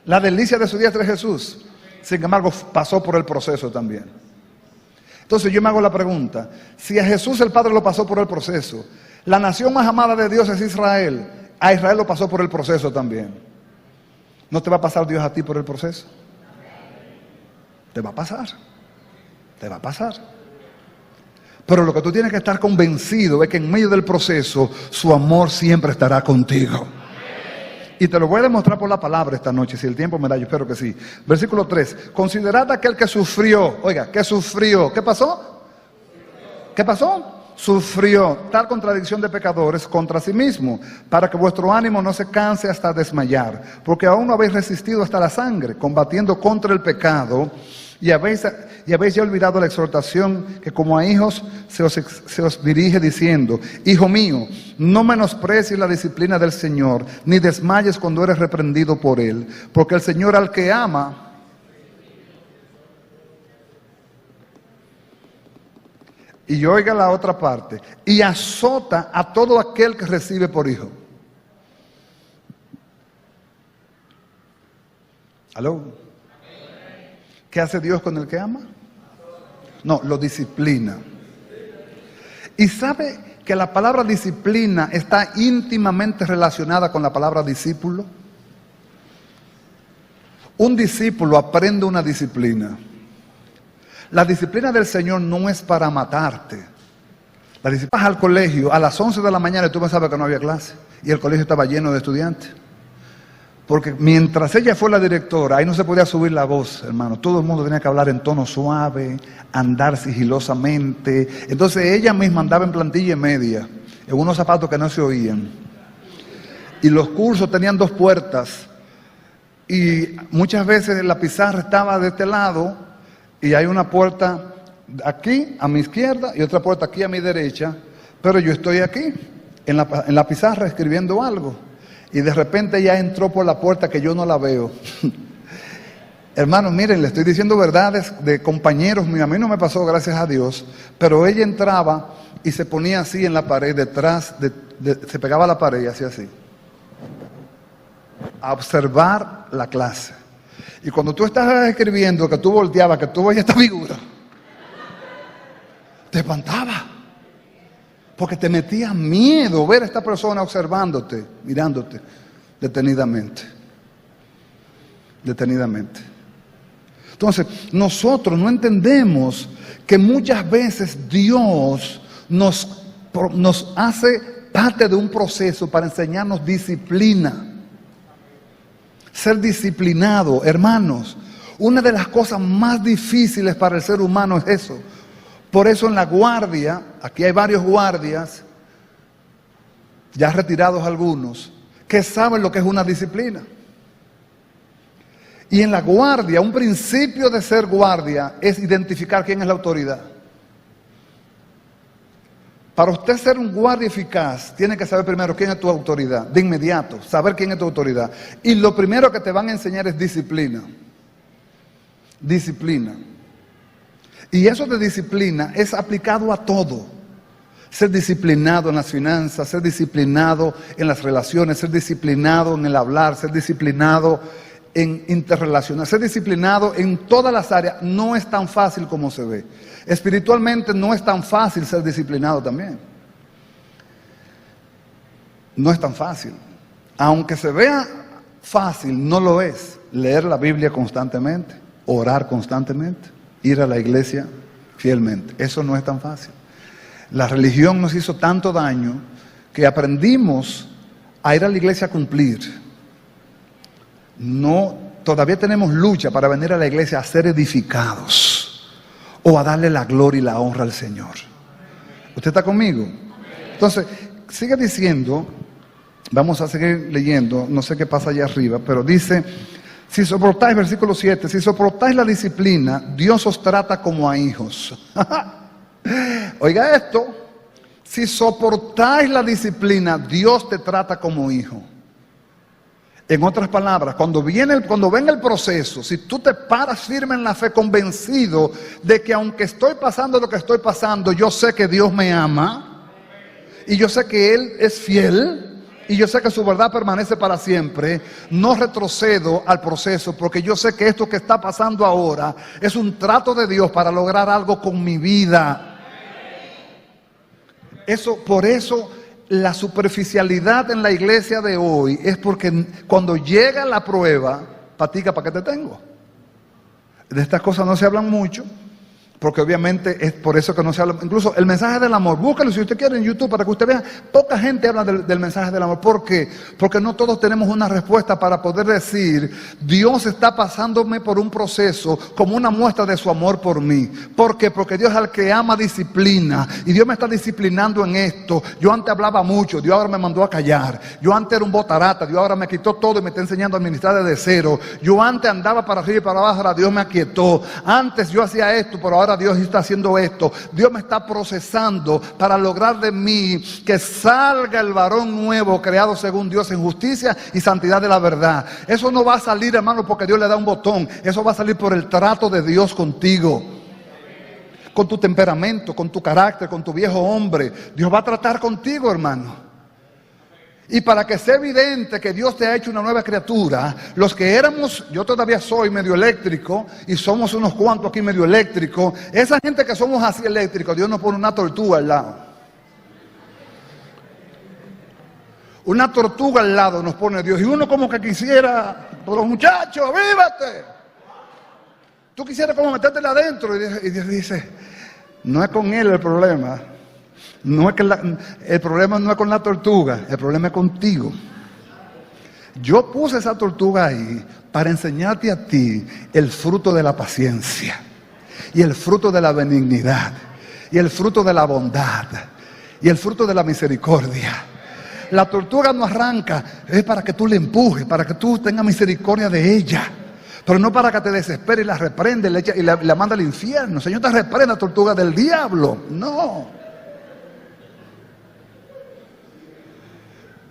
Speaker 2: La delicia de su diestra es Jesús. Sin embargo, pasó por el proceso también. Entonces yo me hago la pregunta, si a Jesús el Padre lo pasó por el proceso, la nación más amada de Dios es Israel, a Israel lo pasó por el proceso también. ¿No te va a pasar Dios a ti por el proceso? Te va a pasar. Te va a pasar. Pero lo que tú tienes que estar convencido es que en medio del proceso su amor siempre estará contigo. Y te lo voy a demostrar por la palabra esta noche, si el tiempo me da, yo espero que sí. Versículo 3. Considerad aquel que sufrió. Oiga, ¿qué sufrió? ¿Qué pasó? ¿Qué pasó? Sufrió tal contradicción de pecadores contra sí mismo, para que vuestro ánimo no se canse hasta desmayar, porque aún no habéis resistido hasta la sangre, combatiendo contra el pecado, y habéis ya olvidado la exhortación que como a hijos se os dirige diciendo: Hijo mío, no menosprecies la disciplina del Señor, ni desmayes cuando eres reprendido por Él, porque el Señor al que ama, y oiga la otra parte, y azota a todo aquel que recibe por hijo. ¿Aló? ¿Qué hace Dios con el que ama? No, lo disciplina. Y sabe que la palabra disciplina está íntimamente relacionada con la palabra discípulo. Un discípulo aprende una disciplina. La disciplina del Señor no es para matarte. La disciplina, vas al colegio a las 11 de la mañana y tú sabes que no había clase. Y el colegio estaba lleno de estudiantes. Porque mientras ella fue la directora, ahí no se podía subir la voz, hermano. Todo el mundo tenía que hablar en tono suave, andar sigilosamente. Entonces ella misma andaba en plantilla media, en unos zapatos que no se oían. Y los cursos tenían 2 puertas. Y muchas veces la pizarra estaba de este lado, y hay una puerta aquí a mi izquierda y otra puerta aquí a mi derecha, pero yo estoy aquí en la pizarra escribiendo algo y de repente ella entró por la puerta que yo no la veo. Hermanos, miren, le estoy diciendo verdades de compañeros míos, a mí no me pasó, gracias a Dios, pero ella entraba y se ponía así en la pared, detrás, se pegaba a la pared y hacía así, a observar la clase. Y cuando tú estabas escribiendo, que tú volteabas, que tú veías esta figura, te espantaba. Porque te metía miedo ver a esta persona observándote, mirándote detenidamente. Detenidamente. Entonces, nosotros no entendemos que muchas veces Dios nos hace parte de un proceso para enseñarnos disciplina. Ser disciplinado, hermanos, una de las cosas más difíciles para el ser humano es eso. Por eso en la guardia, aquí hay varios guardias, ya retirados algunos, que saben lo que es una disciplina. Y en la guardia, un principio de ser guardia es identificar quién es la autoridad. Para usted ser un guardia eficaz, tiene que saber primero quién es tu autoridad, de inmediato, saber quién es tu autoridad. Y lo primero que te van a enseñar es disciplina. Disciplina. Y eso de disciplina es aplicado a todo. Ser disciplinado en las finanzas, ser disciplinado en las relaciones, ser disciplinado en el hablar, ser disciplinado en interrelacionar, ser disciplinado en todas las áreas. No es tan fácil como se ve. Espiritualmente no es tan fácil ser disciplinado también. No es tan fácil. Aunque se vea fácil, no lo es. Leer la Biblia constantemente, orar constantemente, ir a la iglesia fielmente. Eso no es tan fácil. La religión nos hizo tanto daño que aprendimos a ir a la iglesia a cumplir. No, todavía tenemos lucha para venir a la iglesia a ser edificados o a darle la gloria y la honra al Señor. ¿Usted está conmigo? Entonces, sigue diciendo, vamos a seguir leyendo, no sé qué pasa allá arriba, pero dice, si soportáis, versículo 7, si soportáis la disciplina, Dios os trata como a hijos. Oiga esto, si soportáis la disciplina, Dios te trata como hijo. En otras palabras, cuando venga el proceso, si tú te paras firme en la fe, convencido de que aunque estoy pasando lo que estoy pasando, yo sé que Dios me ama, y yo sé que Él es fiel, y yo sé que su verdad permanece para siempre, no retrocedo al proceso, porque yo sé que esto que está pasando ahora es un trato de Dios para lograr algo con mi vida. Por eso la superficialidad en la iglesia de hoy es porque cuando llega la prueba, patica, ¿para qué te tengo? De estas cosas no se hablan mucho, Porque obviamente es por eso que no se habla, incluso el mensaje del amor, búsquelo si usted quiere en YouTube para que usted vea, poca gente habla del mensaje del amor. ¿Por qué? Porque no todos tenemos una respuesta para poder decir, Dios está pasándome por un proceso como una muestra de su amor por mí. ¿Por qué? Porque Dios al que ama disciplina, y Dios me está disciplinando en esto. Yo antes hablaba mucho, Dios ahora me mandó a callar. Yo antes era un botarata, Dios ahora me quitó todo y me está enseñando a administrar desde cero. Yo antes andaba para arriba y para abajo, ahora Dios me aquietó. Antes yo hacía esto, pero ahora Dios está haciendo esto. Dios me está procesando para lograr de mí que salga el varón nuevo creado según Dios en justicia y santidad de la verdad. Eso no va a salir, hermano, porque Dios le da un botón. Eso va a salir por el trato de Dios contigo, con tu temperamento, con tu carácter, con tu viejo hombre. Dios va a tratar contigo, hermano. Y para que sea evidente que Dios te ha hecho una nueva criatura, los que éramos, yo todavía soy medio eléctrico, y somos unos cuantos aquí medio eléctricos, esa gente que somos así eléctricos, Dios nos pone una tortuga al lado. Una tortuga al lado nos pone Dios, y uno como que quisiera, los muchachos, avívate. Tú quisieras como metértele adentro, y Dios dice, no es con él el problema. No es que el problema no es con la tortuga, el problema es contigo. Yo puse esa tortuga ahí para enseñarte a ti el fruto de la paciencia, y el fruto de la benignidad, y el fruto de la bondad, y el fruto de la misericordia. La tortuga no arranca, es para que tú le empujes, para que tú tengas misericordia de ella, pero no para que te desespere y la reprende y la manda al infierno. Señor, te reprenda, tortuga del diablo. No.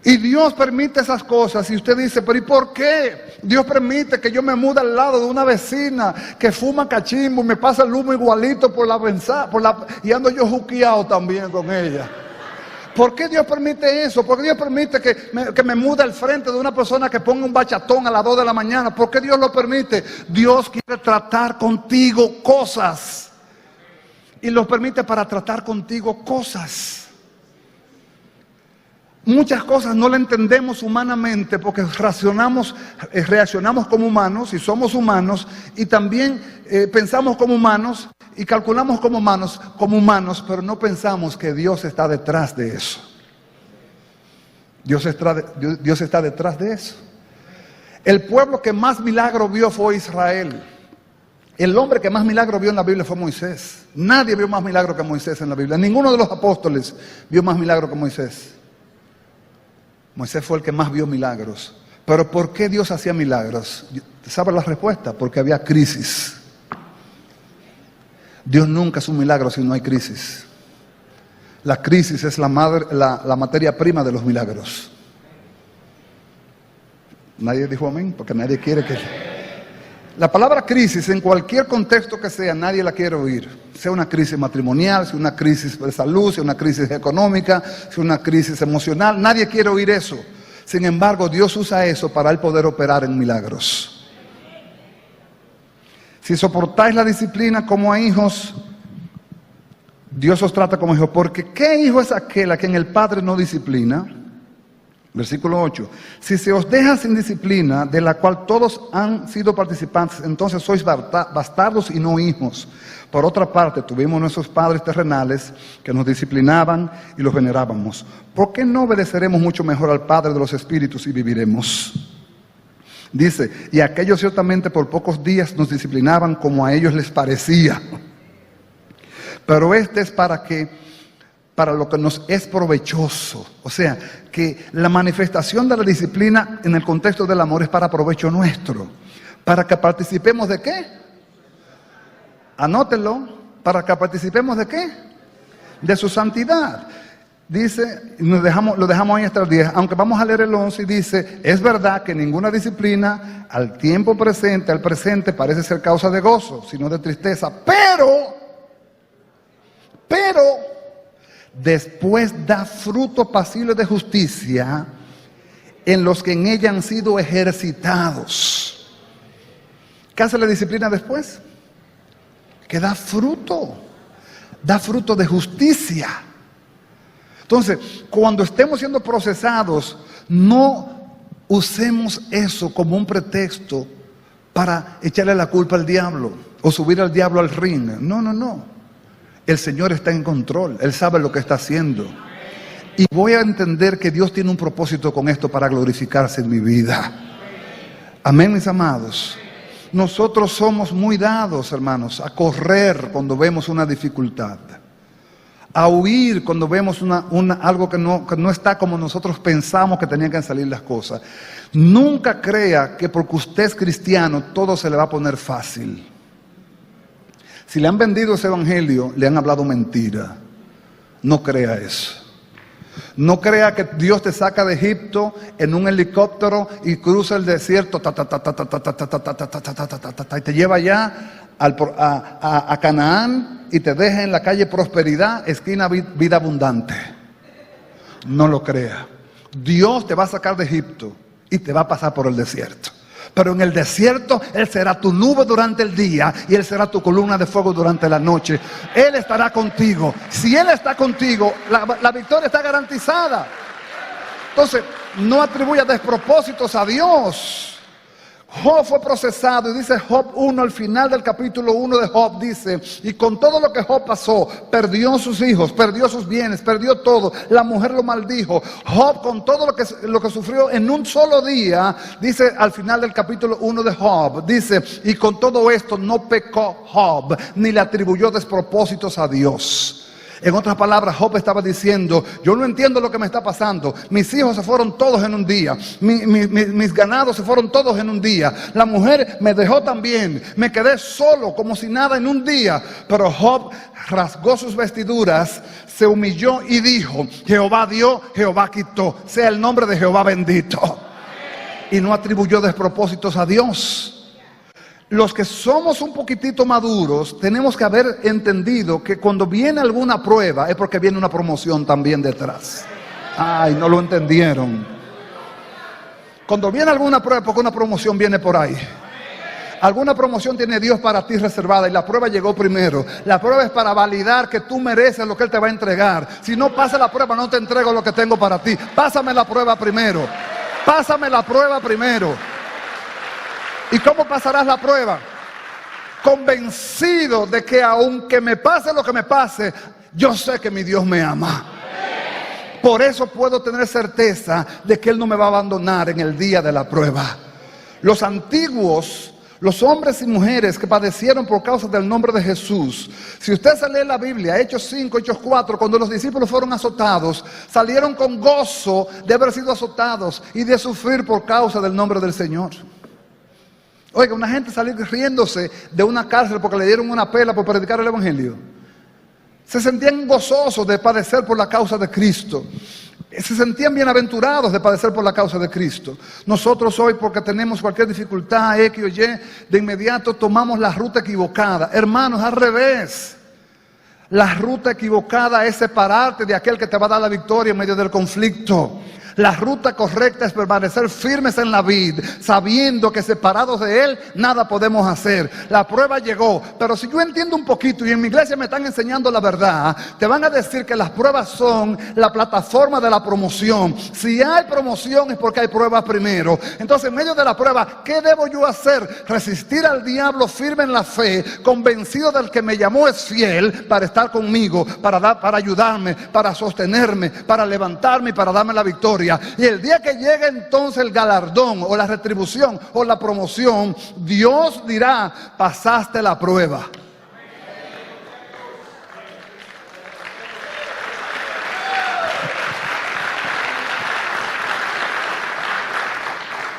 Speaker 2: Y Dios permite esas cosas. Y usted dice, pero ¿y por qué? Dios permite que yo me mude al lado de una vecina que fuma cachimbo y me pasa el humo igualito y ando yo juqueado también con ella. ¿Por qué Dios permite eso? ¿Por qué Dios permite que me mude al frente de una persona que ponga un bachatón a las 2 de la mañana? ¿Por qué Dios lo permite? Dios quiere tratar contigo cosas. Y lo permite para tratar contigo cosas. Muchas cosas no la entendemos humanamente porque reaccionamos como humanos y somos humanos, y también pensamos como humanos y calculamos como humanos, pero no pensamos que Dios está detrás de eso. Dios está detrás de eso. El pueblo que más milagro vio fue Israel. El hombre que más milagro vio en la Biblia fue Moisés. Nadie vio más milagro que Moisés en la Biblia. Ninguno de los apóstoles vio más milagro que Moisés. Moisés fue el que más vio milagros. Pero ¿por qué Dios hacía milagros? ¿Sabe la respuesta? Porque había crisis. Dios nunca hace un milagro si no hay crisis. La crisis es la materia prima de los milagros. Nadie dijo amén, porque nadie quiere que... La palabra crisis, en cualquier contexto que sea, nadie la quiere oír. Sea una crisis matrimonial, sea una crisis de salud, sea una crisis económica, sea una crisis emocional, nadie quiere oír eso. Sin embargo, Dios usa eso para Él poder operar en milagros. Si soportáis la disciplina como a hijos, Dios os trata como hijos. Porque ¿qué hijo es aquel a quien el padre no disciplina? Versículo 8. Si se os deja sin disciplina, de la cual todos han sido participantes, entonces sois bastardos y no hijos. Por otra parte, tuvimos nuestros padres terrenales que nos disciplinaban y los venerábamos. ¿Por qué no obedeceremos mucho mejor al Padre de los Espíritus y viviremos? Dice, y aquellos ciertamente por pocos días nos disciplinaban como a ellos les parecía. Pero este es para lo que nos es provechoso. O sea, que la manifestación de la disciplina en el contexto del amor es para provecho nuestro. Para que participemos ¿de qué? Anótelo. Para que participemos ¿de qué? De su santidad. Dice, lo dejamos ahí hasta el 10, aunque vamos a leer el 11 y dice, es verdad que ninguna disciplina al presente parece ser causa de gozo, sino de tristeza, pero después da fruto pasible de justicia en los que en ella han sido ejercitados. ¿Qué hace la disciplina después? Que da fruto de justicia. Entonces, cuando estemos siendo procesados, no usemos eso como un pretexto para echarle la culpa al diablo. o subir al diablo al ring. No, no, no. El Señor está en control. Él sabe lo que está haciendo. Y voy a entender que Dios tiene un propósito con esto para glorificarse en mi vida. Amén, mis amados. Nosotros somos muy dados, hermanos, a correr cuando vemos una dificultad, a huir cuando vemos algo que no está como nosotros pensamos que tenían que salir las cosas. Nunca crea que porque usted es cristiano todo se le va a poner fácil. Si le han vendido ese evangelio, le han hablado mentira. No crea eso. No crea que Dios te saca de Egipto en un helicóptero y cruza el desierto y te lleva allá a Canaán y te deja en la calle Prosperidad, esquina Vida Abundante. No lo crea. Dios te va a sacar de Egipto y te va a pasar por el desierto. Pero en el desierto Él será tu nube durante el día y Él será tu columna de fuego durante la noche. Él estará contigo. Si Él está contigo, la victoria está garantizada. Entonces, no atribuya despropósitos a Dios. Job fue procesado y dice Job 1, al final del capítulo 1 de Job, dice: y con todo lo que Job pasó, perdió sus hijos, perdió sus bienes, perdió todo, la mujer lo maldijo. Job, con todo lo que sufrió en un solo día, dice al final del capítulo 1 de Job, dice: y con todo esto no pecó Job, ni le atribuyó despropósitos a Dios. En otras palabras, Job estaba diciendo: yo no entiendo lo que me está pasando. Mis hijos se fueron todos en un día. Mis ganados se fueron todos en un día. La mujer me dejó también. Me quedé solo como si nada en un día. Pero Job rasgó sus vestiduras, se humilló y dijo: Jehová dio, Jehová quitó. Sea el nombre de Jehová bendito. Y no atribuyó despropósitos a Dios. Los que somos un poquitito maduros tenemos que haber entendido que cuando viene alguna prueba es porque viene una promoción también detrás. Ay, no lo entendieron. Cuando viene alguna prueba es porque una promoción viene por ahí. Alguna promoción tiene Dios para ti reservada y la prueba llegó primero. La prueba es para validar que tú mereces lo que Él te va a entregar. Si no pasa la prueba, no te entrego lo que tengo para ti. Pásame la prueba primero. Pásame la prueba primero. ¿Y cómo pasarás la prueba? Convencido de que aunque me pase lo que me pase, yo sé que mi Dios me ama. Por eso puedo tener certeza de que Él no me va a abandonar en el día de la prueba. Los antiguos, los hombres y mujeres que padecieron por causa del nombre de Jesús, si usted se lee la Biblia, Hechos 5, Hechos 4, cuando los discípulos fueron azotados, salieron con gozo de haber sido azotados y de sufrir por causa del nombre del Señor. Oiga, una gente salió riéndose de una cárcel porque le dieron una pela por predicar el evangelio. Se sentían gozosos de padecer por la causa de Cristo. Se sentían bienaventurados de padecer por la causa de Cristo. Nosotros hoy, porque tenemos cualquier dificultad, X o Y, de inmediato tomamos la ruta equivocada. Hermanos, al revés. La ruta equivocada es separarte de aquel que te va a dar la victoria en medio del conflicto. La ruta correcta es permanecer firmes en la vid, sabiendo que separados de Él nada podemos hacer. La prueba llegó, pero si yo entiendo un poquito y en mi iglesia me están enseñando la verdad, te van a decir que las pruebas son la plataforma de la promoción. Si hay promoción es porque hay pruebas primero. Entonces, en medio de la prueba, ¿qué debo yo hacer? Resistir al diablo firme en la fe, convencido del que me llamó es fiel para estar conmigo, para ayudarme, para sostenerme, para levantarme y para darme la victoria. Y el día que llegue entonces el galardón o la retribución o la promoción, Dios dirá: pasaste la prueba.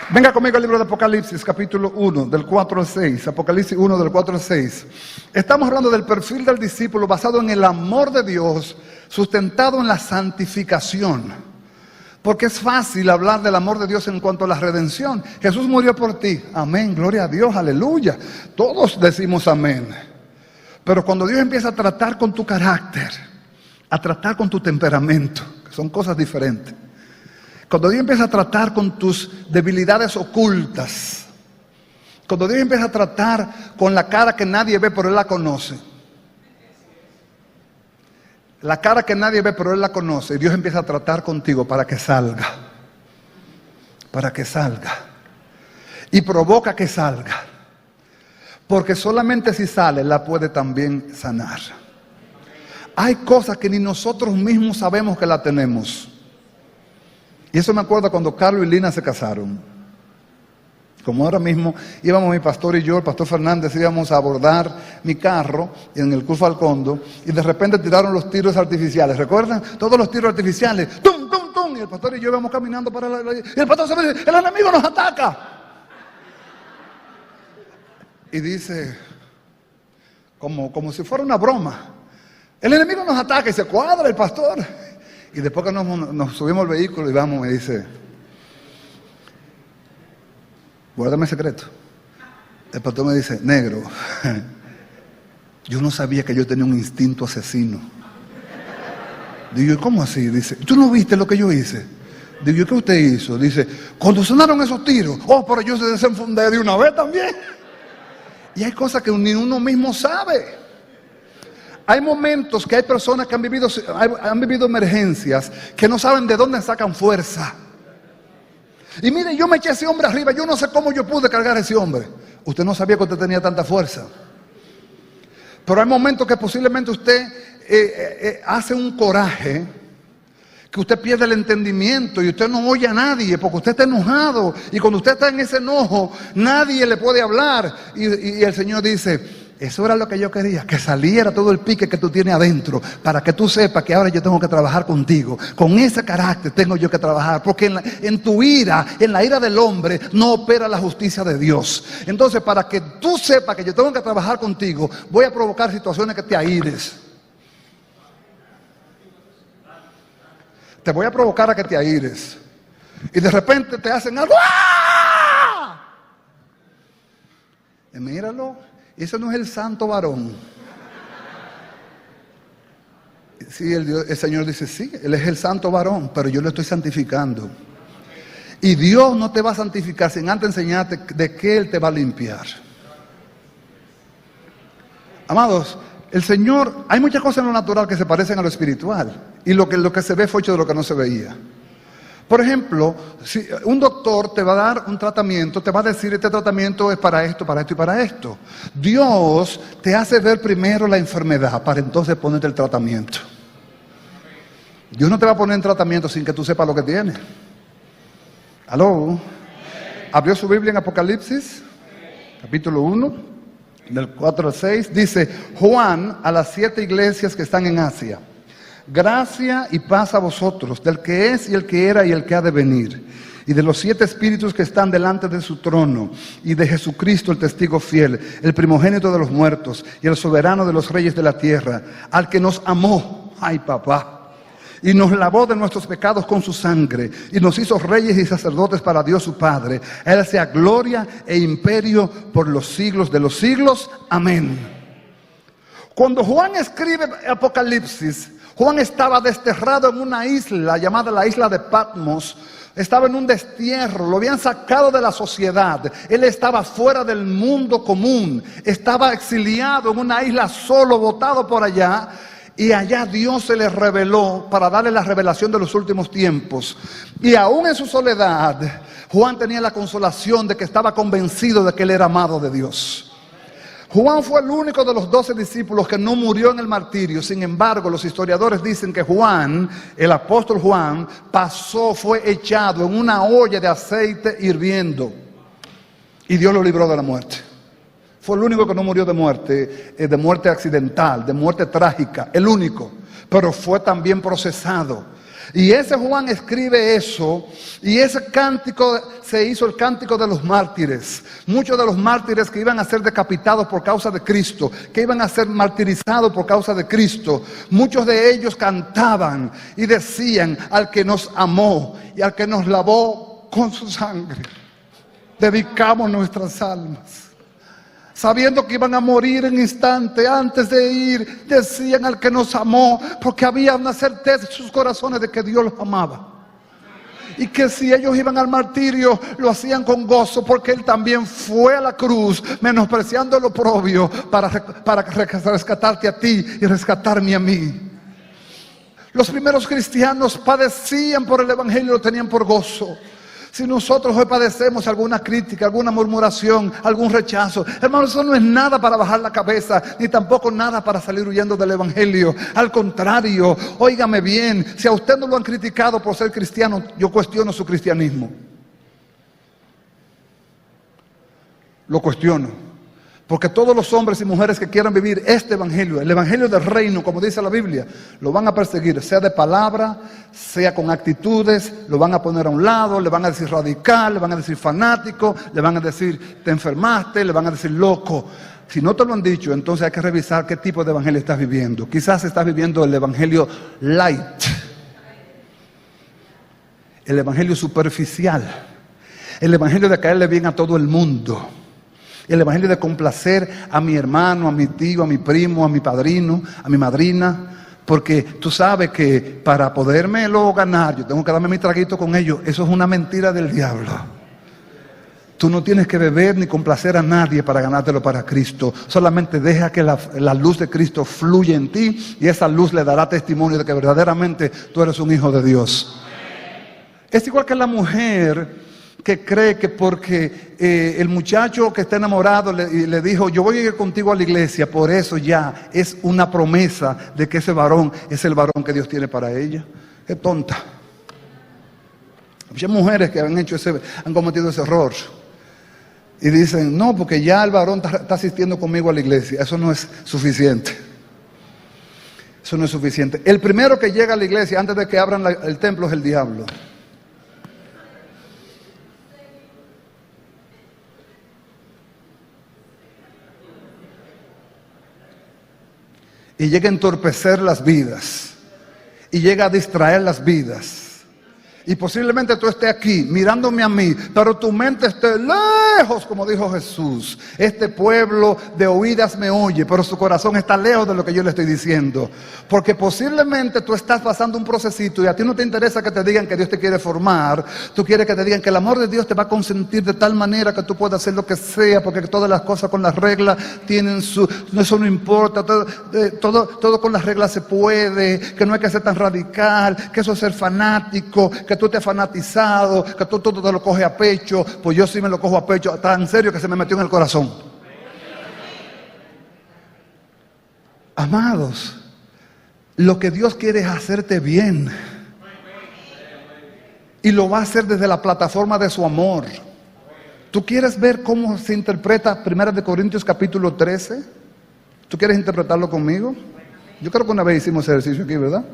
Speaker 2: Venga conmigo al libro de Apocalipsis, capítulo 1, del 4 al 6. Apocalipsis 1, del 4 al 6. Estamos hablando del perfil del discípulo basado en el amor de Dios, sustentado en la santificación. Porque es fácil hablar del amor de Dios en cuanto a la redención. Jesús murió por ti. Amén, gloria a Dios, aleluya. Todos decimos amén. Pero cuando Dios empieza a tratar con tu carácter, a tratar con tu temperamento, que son cosas diferentes. Cuando Dios empieza a tratar con tus debilidades ocultas, cuando Dios empieza a tratar con la cara que nadie ve pero Él la conoce. La cara que nadie ve pero Él la conoce. Y Dios empieza a tratar contigo para que salga. Para que salga. Y provoca que salga. porque solamente si sale la puede también sanar. Hay cosas que ni nosotros mismos sabemos que la tenemos. Y eso me acuerdo cuando Carlos y Lina se casaron. Como ahora mismo íbamos mi pastor y yo, el pastor Fernández, íbamos a abordar mi carro en el Cruz Falcondo y de repente tiraron los tiros artificiales. ¿Recuerdan? Todos los tiros artificiales. ¡Tum, tum, tum! Y el pastor y yo íbamos caminando para y el pastor se me dice, ¡el enemigo nos ataca! Y dice, como si fuera una broma, el enemigo nos ataca y se cuadra el pastor. Y después que nos subimos al vehículo y vamos, me dice, guárdame el secreto. El pastor me dice, negro, yo no sabía que yo tenía un instinto asesino. Digo, ¿cómo así? Dice, ¿tú no viste lo que yo hice? Digo, ¿qué usted hizo? Dice, cuando sonaron esos tiros, pero yo se desenfundé de una vez también. Y hay cosas que ni uno mismo sabe. Hay momentos que hay personas que han vivido emergencias que no saben de dónde sacan fuerza. Y mire, yo me eché a ese hombre arriba, yo no sé cómo yo pude cargar a ese hombre. Usted no sabía que usted tenía tanta fuerza. Pero hay momentos que posiblemente usted hace un coraje, que usted pierde el entendimiento y usted no oye a nadie porque usted está enojado. Y cuando usted está en ese enojo, nadie le puede hablar. Y el Señor dice, eso era lo que yo quería, que saliera todo el pique que tú tienes adentro, para que tú sepas que ahora yo tengo que trabajar contigo. Con ese carácter tengo yo que trabajar, porque en tu ira, en la ira del hombre, no opera la justicia de Dios. Entonces, para que tú sepas que yo tengo que trabajar contigo, voy a provocar situaciones que te aires. Te voy a provocar a que te aires. Y de repente te hacen algo. ¡Ah! Y míralo. Ese no es el santo varón. Sí, el Señor dice, sí, Él es el santo varón, pero yo lo estoy santificando. Y Dios no te va a santificar sin antes enseñarte de qué Él te va a limpiar. Amados, el Señor, hay muchas cosas en lo natural que se parecen a lo espiritual. Y lo que se ve fue hecho de lo que no se veía. Por ejemplo, si un doctor te va a dar un tratamiento, te va a decir, este tratamiento es para esto, para esto y para esto. Dios te hace ver primero la enfermedad para entonces ponerte el tratamiento. Dios no te va a poner en tratamiento sin que tú sepas lo que tienes. ¿Aló? ¿Abrió su Biblia en Apocalipsis? Capítulo 1, del 4 al 6. Dice, Juan a las 7 iglesias que están en Asia. Gracia y paz a vosotros, del que es y el que era y el que ha de venir, y de los 7 espíritus que están delante de su trono, y de Jesucristo el testigo fiel, el primogénito de los muertos, y el soberano de los reyes de la tierra, al que nos amó, ay papá, y nos lavó de nuestros pecados con su sangre, y nos hizo reyes y sacerdotes para Dios su Padre. A Él sea gloria e imperio por los siglos de los siglos. Amén. Cuando Juan escribe Apocalipsis, Juan estaba desterrado en una isla llamada la isla de Patmos. Estaba en un destierro, lo habían sacado de la sociedad. Él estaba fuera del mundo común. Estaba exiliado en una isla solo, botado por allá. Y allá Dios se le reveló para darle la revelación de los últimos tiempos. Y aún en su soledad, Juan tenía la consolación de que estaba convencido de que él era amado de Dios. Juan fue el único de los 12 discípulos que no murió en el martirio. Sin embargo, los historiadores dicen que Juan, el apóstol Juan, fue echado en una olla de aceite hirviendo. Y Dios lo libró de la muerte. Fue el único que no murió de muerte accidental, de muerte trágica. El único. Pero fue también procesado. Y ese Juan escribe eso, y ese cántico se hizo el cántico de los mártires. Muchos de los mártires que iban a ser decapitados por causa de Cristo, que iban a ser martirizados por causa de Cristo, muchos de ellos cantaban y decían, al que nos amó y al que nos lavó con su sangre, dedicamos nuestras almas. Sabiendo que iban a morir en instante, antes de ir, decían al que nos amó, porque había una certeza en sus corazones de que Dios los amaba. Y que si ellos iban al martirio, lo hacían con gozo, porque Él también fue a la cruz, menospreciando lo oprobio, para rescatarte a ti y rescatarme a mí. Los primeros cristianos padecían por el evangelio y lo tenían por gozo. Si nosotros hoy padecemos alguna crítica, alguna murmuración, algún rechazo, hermano, eso no es nada para bajar la cabeza, ni tampoco nada para salir huyendo del evangelio. Al contrario, óigame bien, si a usted no lo han criticado por ser cristiano, yo cuestiono su cristianismo. Lo cuestiono. Porque todos los hombres y mujeres que quieran vivir este evangelio, el evangelio del reino, como dice la Biblia, lo van a perseguir, sea de palabra, sea con actitudes, lo van a poner a un lado, le van a decir radical, le van a decir fanático, le van a decir te enfermaste, le van a decir loco. Si no te lo han dicho, entonces hay que revisar qué tipo de evangelio estás viviendo. Quizás estás viviendo el evangelio light, el evangelio superficial, el evangelio de caerle bien a todo el mundo. El evangelio de complacer a mi hermano, a mi tío, a mi primo, a mi padrino, a mi madrina. Porque tú sabes que para podérmelo ganar, yo tengo que darme mi traguito con ellos. Eso es una mentira del diablo. Tú no tienes que beber ni complacer a nadie para ganártelo para Cristo. Solamente deja que la luz de Cristo fluya en ti y esa luz le dará testimonio de que verdaderamente tú eres un hijo de Dios. Es igual que la mujer que cree que porque el muchacho que está enamorado le dijo, yo voy a ir contigo a la iglesia, por eso ya es una promesa de que ese varón es el varón que Dios tiene para ella. Es tonta. Muchas mujeres que han cometido ese error y dicen, no, porque ya el varón está asistiendo conmigo a la iglesia. Eso no es suficiente. Eso no es suficiente. El primero que llega a la iglesia antes de que abran el templo es el diablo. Y llega a entorpecer las vidas. Y llega a distraer las vidas. Y posiblemente tú estés aquí mirándome a mí, pero tu mente esté lejos, como dijo Jesús. Este pueblo de oídas me oye, pero su corazón está lejos de lo que yo le estoy diciendo. Porque posiblemente tú estás pasando un procesito y a ti no te interesa que te digan que Dios te quiere formar. Tú quieres que te digan que el amor de Dios te va a consentir de tal manera que tú puedas hacer lo que sea, porque todas las cosas con las reglas tienen eso no importa, todo con las reglas se puede, que no hay que ser tan radical, que eso es ser fanático, que tú te has fanatizado, que tú todo te lo coges a pecho. Pues yo sí me lo cojo a pecho, tan serio que se me metió en el corazón. Amados, lo que Dios quiere es hacerte bien. Y lo va a hacer desde la plataforma de su amor. ¿Tú quieres ver cómo se interpreta 1 Corintios capítulo 13? ¿Tú quieres interpretarlo conmigo? Yo creo que una vez hicimos ese ejercicio aquí, ¿verdad?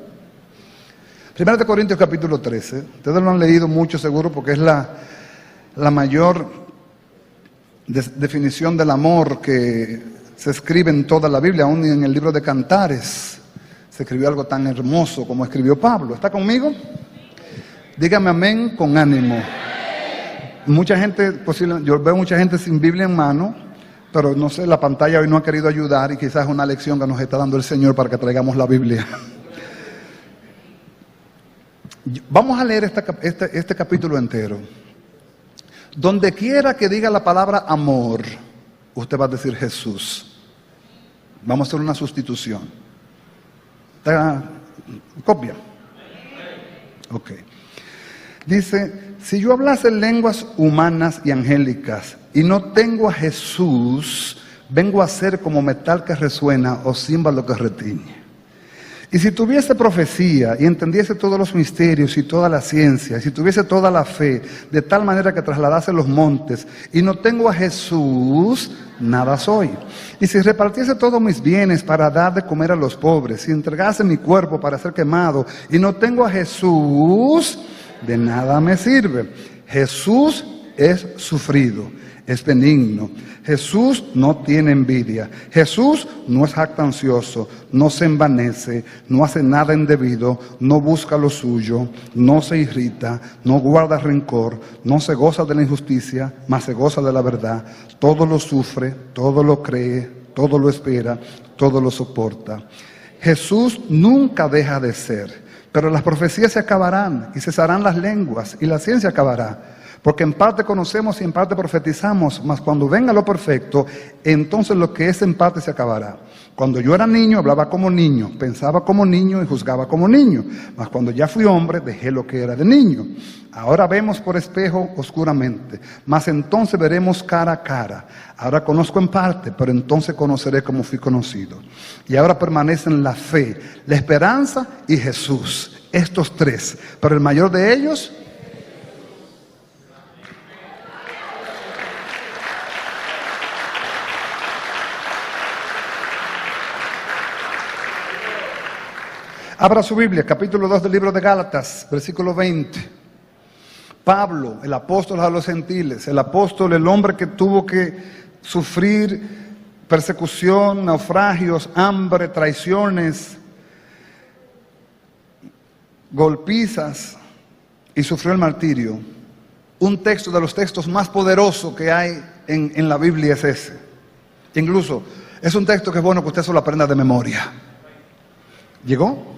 Speaker 2: 1 Corintios capítulo 13, ustedes lo han leído mucho seguro porque es la mayor definición del amor que se escribe en toda la Biblia, aún en el libro de Cantares. Se escribió algo tan hermoso como escribió Pablo. ¿Está conmigo? Dígame amén con ánimo. Mucha gente, yo veo mucha gente sin Biblia en mano, pero no sé, la pantalla hoy no ha querido ayudar y quizás es una lección que nos está dando el Señor para que traigamos la Biblia. Vamos a leer este capítulo entero. Donde quiera que diga la palabra amor, usted va a decir Jesús. Vamos a hacer una sustitución. ¿Copia? Ok. Dice, si yo hablase lenguas humanas y angélicas y no tengo a Jesús, vengo a ser como metal que resuena o címbalo que retiñe. Y si tuviese profecía y entendiese todos los misterios y toda la ciencia, y si tuviese toda la fe, de tal manera que trasladase los montes, y no tengo a Jesús, nada soy. Y si repartiese todos mis bienes para dar de comer a los pobres, si entregase mi cuerpo para ser quemado, y no tengo a Jesús, de nada me sirve. Jesús es sufrido, es benigno. Jesús no tiene envidia. Jesús no es jactancioso, no se envanece, no hace nada indebido, no busca lo suyo, no se irrita, no guarda rencor, no se goza de la injusticia, mas se goza de la verdad. Todo lo sufre, todo lo cree, todo lo espera, todo lo soporta. Jesús nunca deja de ser, pero las profecías se acabarán y cesarán las lenguas y la ciencia acabará. Porque en parte conocemos y en parte profetizamos, mas cuando venga lo perfecto, entonces lo que es en parte se acabará. Cuando yo era niño, hablaba como niño, pensaba como niño y juzgaba como niño. Mas cuando ya fui hombre, dejé lo que era de niño. Ahora vemos por espejo oscuramente, mas entonces veremos cara a cara. Ahora conozco en parte, pero entonces conoceré como fui conocido. Y ahora permanecen la fe, la esperanza y Jesús. Estos tres, pero el mayor de ellos... Abra su Biblia, capítulo 2 del libro de Gálatas, versículo 20. Pablo, el apóstol a los gentiles, el apóstol, el hombre que tuvo que sufrir persecución, naufragios, hambre, traiciones, golpizas y sufrió el martirio. Un texto de los textos más poderosos que hay en la Biblia es ese. Incluso es un texto que es bueno que usted se lo aprenda de memoria. ¿Llegó?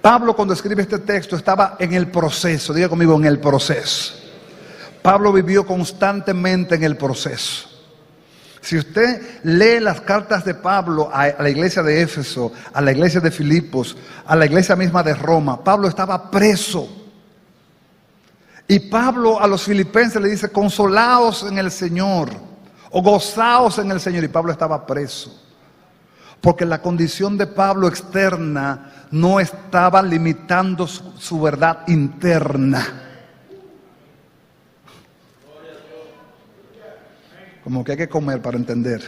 Speaker 2: Pablo, cuando escribe este texto, estaba en el proceso. Diga conmigo, en el proceso. Pablo vivió constantemente en el proceso. Si usted lee las cartas de Pablo a la iglesia de Éfeso, a la iglesia de Filipos, a la iglesia misma de Roma, Pablo estaba preso. Y Pablo a los filipenses le dice, consolaos en el Señor, o gozaos en el Señor. Y Pablo estaba preso. Porque la condición de Pablo externa no estaba limitando su verdad interna. Como que hay que comer para entender.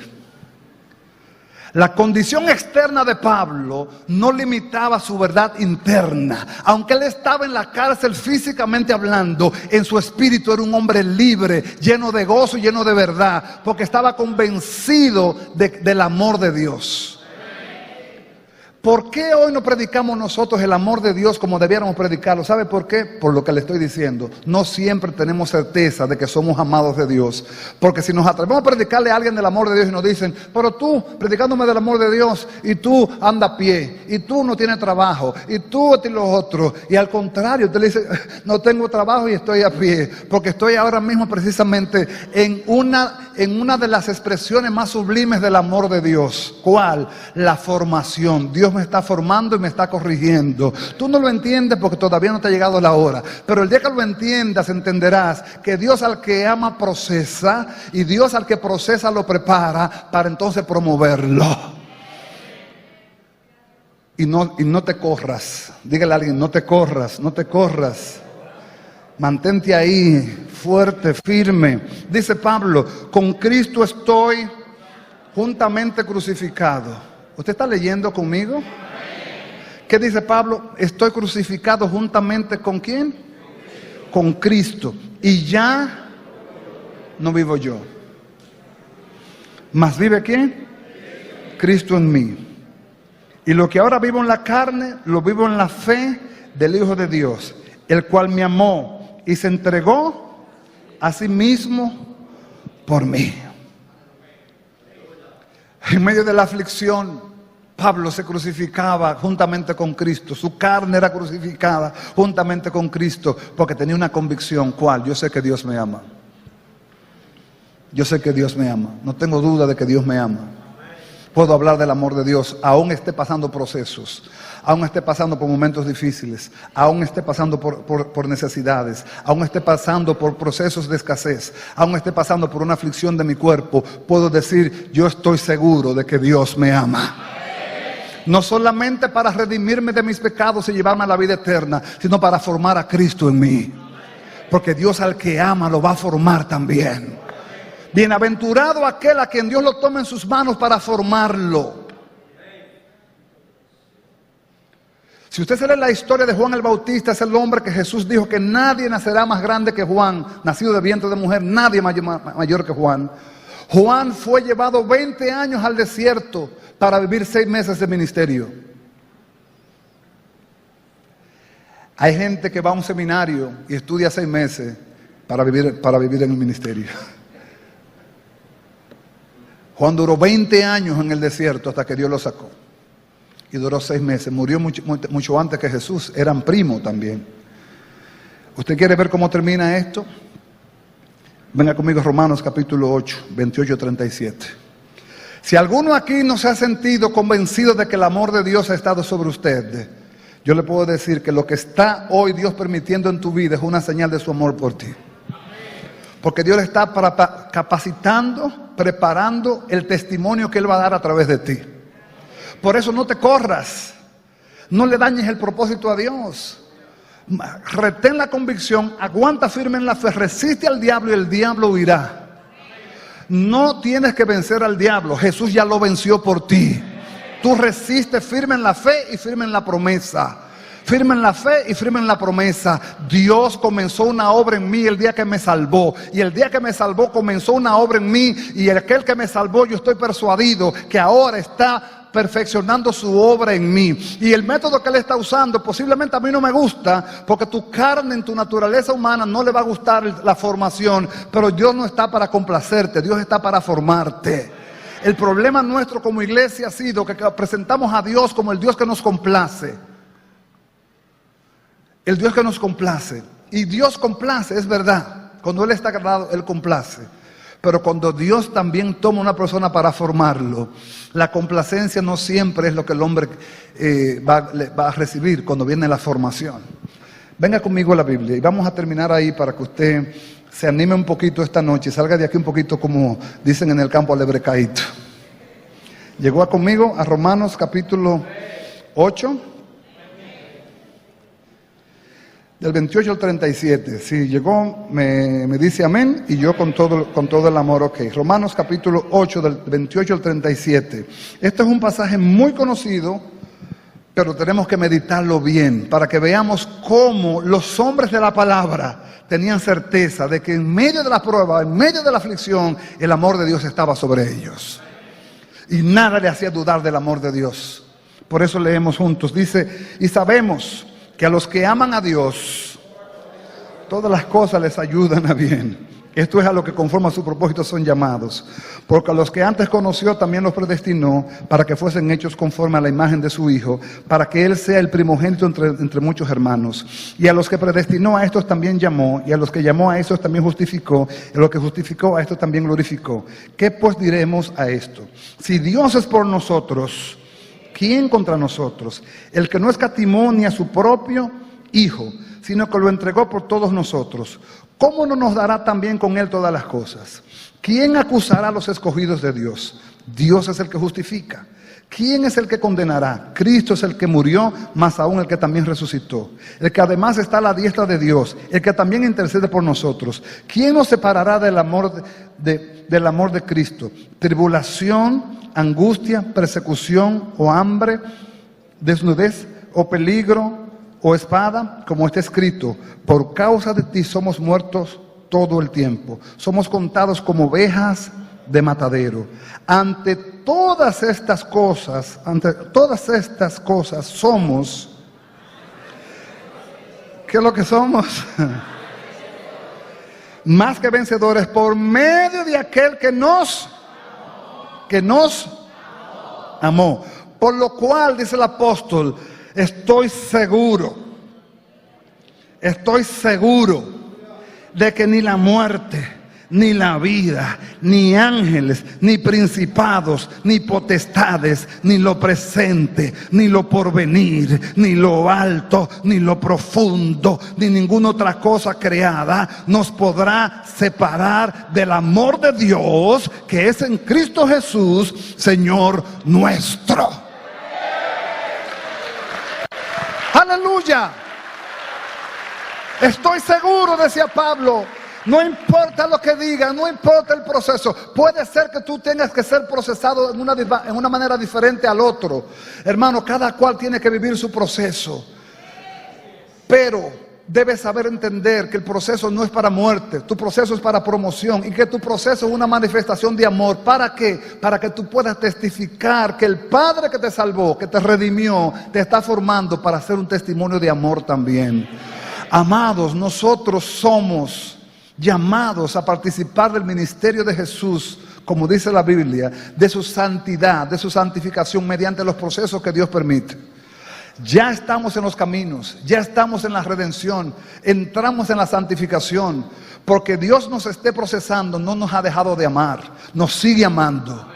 Speaker 2: La condición externa de Pablo no limitaba su verdad interna. Aunque él estaba en la cárcel físicamente hablando, en su espíritu era un hombre libre, lleno de gozo y lleno de verdad, porque estaba convencido del amor de Dios. ¿Por qué hoy no predicamos nosotros el amor de Dios como debiéramos predicarlo? ¿Sabe por qué? Por lo que le estoy diciendo. No siempre tenemos certeza de que somos amados de Dios. Porque si nos atrevemos a predicarle a alguien del amor de Dios y nos dicen, pero tú, predicándome del amor de Dios, y tú andas a pie, y tú no tienes trabajo, y tú y los otros. Y al contrario, usted le dice, no tengo trabajo y estoy a pie, porque estoy ahora mismo precisamente en una de las expresiones más sublimes del amor de Dios. ¿Cuál? La formación. Dios me está formando y me está corrigiendo. Tú no lo entiendes porque todavía no te ha llegado la hora, pero el día que lo entiendas entenderás que Dios al que ama procesa, y Dios al que procesa lo prepara para entonces promoverlo. Y no te corras. Dígale a alguien, no te corras, no te corras. Mantente ahí, fuerte, firme. Dice Pablo, con Cristo estoy juntamente crucificado. ¿Usted está leyendo conmigo? ¿Qué dice Pablo? Estoy crucificado juntamente ¿con quién? Con Cristo. Y ya no vivo yo. ¿Mas vive quién? Cristo en mí. Y lo que ahora vivo en la carne, lo vivo en la fe del Hijo de Dios, el cual me amó y se entregó a sí mismo por mí. En medio de la aflicción, Pablo se crucificaba juntamente con Cristo. Su carne era crucificada juntamente con Cristo porque tenía una convicción. ¿Cuál? Yo sé que Dios me ama. Yo sé que Dios me ama. No tengo duda de que Dios me ama. Puedo hablar del amor de Dios, aún esté pasando procesos, aún esté pasando por momentos difíciles, aún esté pasando por necesidades, aún esté pasando por procesos de escasez, aún esté pasando por una aflicción de mi cuerpo. Puedo decir, yo estoy seguro de que Dios me ama. No solamente para redimirme de mis pecados y llevarme a la vida eterna, sino para formar a Cristo en mí. Porque Dios al que ama lo va a formar también. Bienaventurado aquel a quien Dios lo tome en sus manos para formarlo. Si usted se lee la historia de Juan el Bautista, es el hombre que Jesús dijo que nadie nacerá más grande que Juan, nacido de vientre de mujer, nadie mayor que Juan. Juan fue llevado 20 años al desierto para vivir 6 meses de ministerio. Hay gente que va a un seminario y estudia 6 meses para vivir en el ministerio. Juan duró 20 años en el desierto hasta que Dios lo sacó. Y duró 6 meses. Murió mucho antes que Jesús. Eran primos también. ¿Usted quiere ver cómo termina esto? Venga conmigo, Romanos capítulo 8, 28-37. Si alguno aquí no se ha sentido convencido de que el amor de Dios ha estado sobre usted, yo le puedo decir que lo que está hoy Dios permitiendo en tu vida es una señal de su amor por ti. Porque Dios está capacitando, preparando el testimonio que Él va a dar a través de ti. Por eso no te corras, no le dañes el propósito a Dios. Retén la convicción, aguanta firme en la fe, resiste al diablo y el diablo huirá. No tienes que vencer al diablo, Jesús ya lo venció por ti. Tú resistes firme en la fe y firme en la promesa. Firme en la fe y firme en la promesa. Dios comenzó una obra en mí el día que me salvó. Y el día que me salvó comenzó una obra en mí. Y aquel que me salvó, yo estoy persuadido que ahora está perfeccionando su obra en mí. Y el método que Él está usando posiblemente a mí no me gusta, porque tu carne, en tu naturaleza humana, no le va a gustar la formación. Pero Dios no está para complacerte, Dios está para formarte. El problema nuestro como iglesia ha sido que presentamos a Dios como el Dios que nos complace. El Dios que nos complace. Y Dios complace, es verdad. Cuando Él está agradado, Él complace. Pero cuando Dios también toma una persona para formarlo, la complacencia no siempre es lo que el hombre va a recibir cuando viene la formación. Venga conmigo a la Biblia y vamos a terminar ahí para que usted se anime un poquito esta noche, salga de aquí un poquito, como dicen en el campo, alebrecaíto. Llegó conmigo a Romanos capítulo 8, del 28 al 37. Si llegó, me dice amén, y yo con todo el amor, ok. Romanos capítulo 8, del 28 al 37. Este es un pasaje muy conocido, pero tenemos que meditarlo bien, para que veamos cómo los hombres de la palabra tenían certeza de que en medio de la prueba, en medio de la aflicción, el amor de Dios estaba sobre ellos. Y nada le hacía dudar del amor de Dios. Por eso leemos juntos. Dice, y sabemos que a los que aman a Dios, todas las cosas les ayudan a bien. Esto es a lo que conforme a su propósito son llamados. Porque a los que antes conoció también los predestinó para que fuesen hechos conforme a la imagen de su Hijo, para que Él sea el primogénito entre muchos hermanos. Y a los que predestinó, a estos también llamó, y a los que llamó, a estos también justificó, y a los que justificó, a estos también glorificó. ¿Qué pues diremos a esto? Si Dios es por nosotros, ¿quién contra nosotros? El que no escatimó ni a su propio Hijo, sino que lo entregó por todos nosotros, ¿cómo no nos dará también con Él todas las cosas? ¿Quién acusará a los escogidos de Dios? Dios es el que justifica. ¿Quién es el que condenará? Cristo es el que murió, más aún el que también resucitó, el que además está a la diestra de Dios, el que también intercede por nosotros. ¿Quién nos separará del amor de Cristo? Tribulación, angustia, persecución o hambre, desnudez o peligro o espada, como está escrito, por causa de ti somos muertos todo el tiempo, somos contados como ovejas de matadero. Ante todas estas cosas somos, ¿qué es lo que somos? Más que vencedores por medio de aquel que nos amó. Por lo cual, dice el apóstol, estoy seguro de que ni la muerte, ni la vida, ni ángeles, ni principados, ni potestades, ni lo presente, ni lo porvenir, ni lo alto, ni lo profundo, ni ninguna otra cosa creada nos podrá separar del amor de Dios que es en Cristo Jesús, Señor nuestro. Aleluya. Estoy seguro, decía Pablo. No importa lo que digan, no importa el proceso. Puede ser que tú tengas que ser procesado en una manera diferente al otro. Hermano, cada cual tiene que vivir su proceso. Pero debes saber entender que el proceso no es para muerte. Tu proceso es para promoción. Y que tu proceso es una manifestación de amor. ¿Para qué? Para que tú puedas testificar que el Padre que te salvó, que te redimió, te está formando para hacer un testimonio de amor también. Amados, nosotros somos llamados a participar del ministerio de Jesús, como dice la Biblia, de su santidad, de su santificación mediante los procesos que Dios permite. Ya estamos en los caminos, ya estamos en la redención, entramos en la santificación, porque Dios nos esté procesando, no nos ha dejado de amar, nos sigue amando,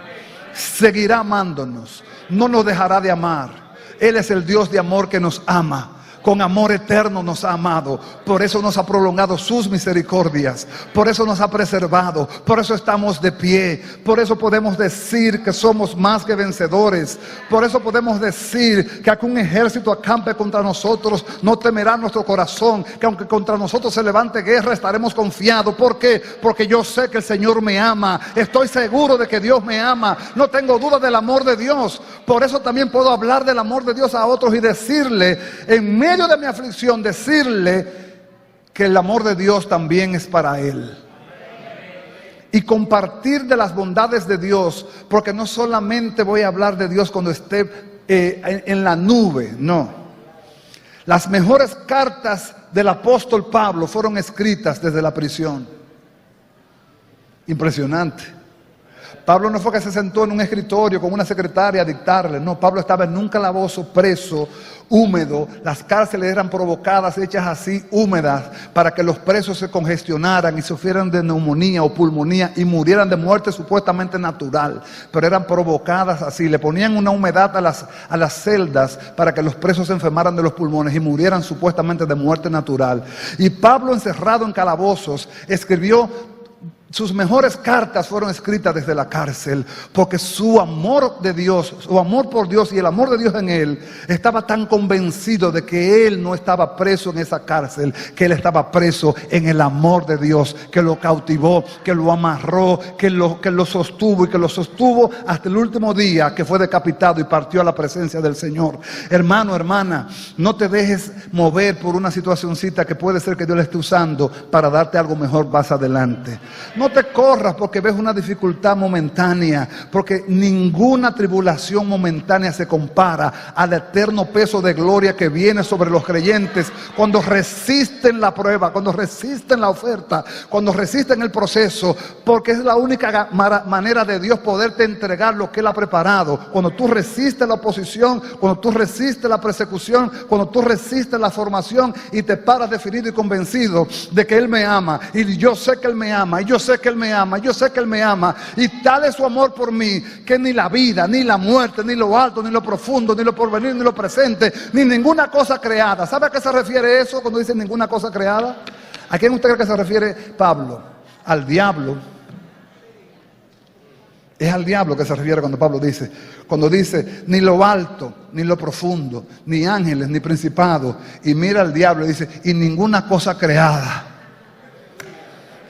Speaker 2: seguirá amándonos, no nos dejará de amar. Él es el Dios de amor que nos ama. Con amor eterno nos ha amado. Por eso nos ha prolongado sus misericordias. Por eso nos ha preservado. Por eso estamos de pie. Por eso podemos decir que somos más que vencedores. Por eso podemos decir que aunque un ejército acampe contra nosotros, no temerá nuestro corazón. Que aunque contra nosotros se levante guerra, estaremos confiados. ¿Por qué? Porque yo sé que el Señor me ama. Estoy seguro de que Dios me ama. No tengo duda del amor de Dios. Por eso también puedo hablar del amor de Dios a otros y decirle, en medio de mi aflicción, decirle que el amor de Dios también es para él. Y compartir de las bondades de Dios, porque no solamente voy a hablar de Dios cuando esté en la nube, no. Las mejores cartas del apóstol Pablo fueron escritas desde la prisión. Impresionante. Pablo no fue que se sentó en un escritorio con una secretaria a dictarle. No, Pablo estaba en un calabozo preso, húmedo. Las cárceles eran provocadas, hechas así, húmedas, para que los presos se congestionaran y sufrieran de neumonía o pulmonía y murieran de muerte supuestamente natural. Pero eran provocadas así. Le ponían una humedad a las celdas para que los presos se enfermaran de los pulmones y murieran supuestamente de muerte natural. Y Pablo, encerrado en calabozos, escribió. Sus mejores cartas fueron escritas desde la cárcel, porque su amor de Dios, su amor por Dios y el amor de Dios en él, estaba tan convencido de que él no estaba preso en esa cárcel, que él estaba preso en el amor de Dios, que lo cautivó, que lo amarró, que lo sostuvo y que lo sostuvo hasta el último día que fue decapitado y partió a la presencia del Señor. Hermano, hermana, no te dejes mover por una situacioncita que puede ser que Dios le esté usando para darte algo mejor más adelante. No te corras porque ves una dificultad momentánea, porque ninguna tribulación momentánea se compara al eterno peso de gloria que viene sobre los creyentes cuando resisten la prueba, cuando resisten la oferta, cuando resisten el proceso, porque es la única manera de Dios poderte entregar lo que Él ha preparado. Cuando tú resistes la oposición, cuando tú resistes la persecución, cuando tú resistes la formación y te paras definido y convencido de que Él me ama, y yo sé que Él me ama, y yo sé que Él me ama, yo sé que Él me ama, y tal es su amor por mí, que ni la vida, ni la muerte, ni lo alto, ni lo profundo, ni lo porvenir, ni lo presente, ni ninguna cosa creada. ¿Sabe a qué se refiere eso cuando dice ninguna cosa creada? ¿A quién usted cree que se refiere Pablo? Al diablo. Es al diablo que se refiere cuando dice ni lo alto, ni lo profundo, ni ángeles, ni principados, y mira al diablo y dice, y ninguna cosa creada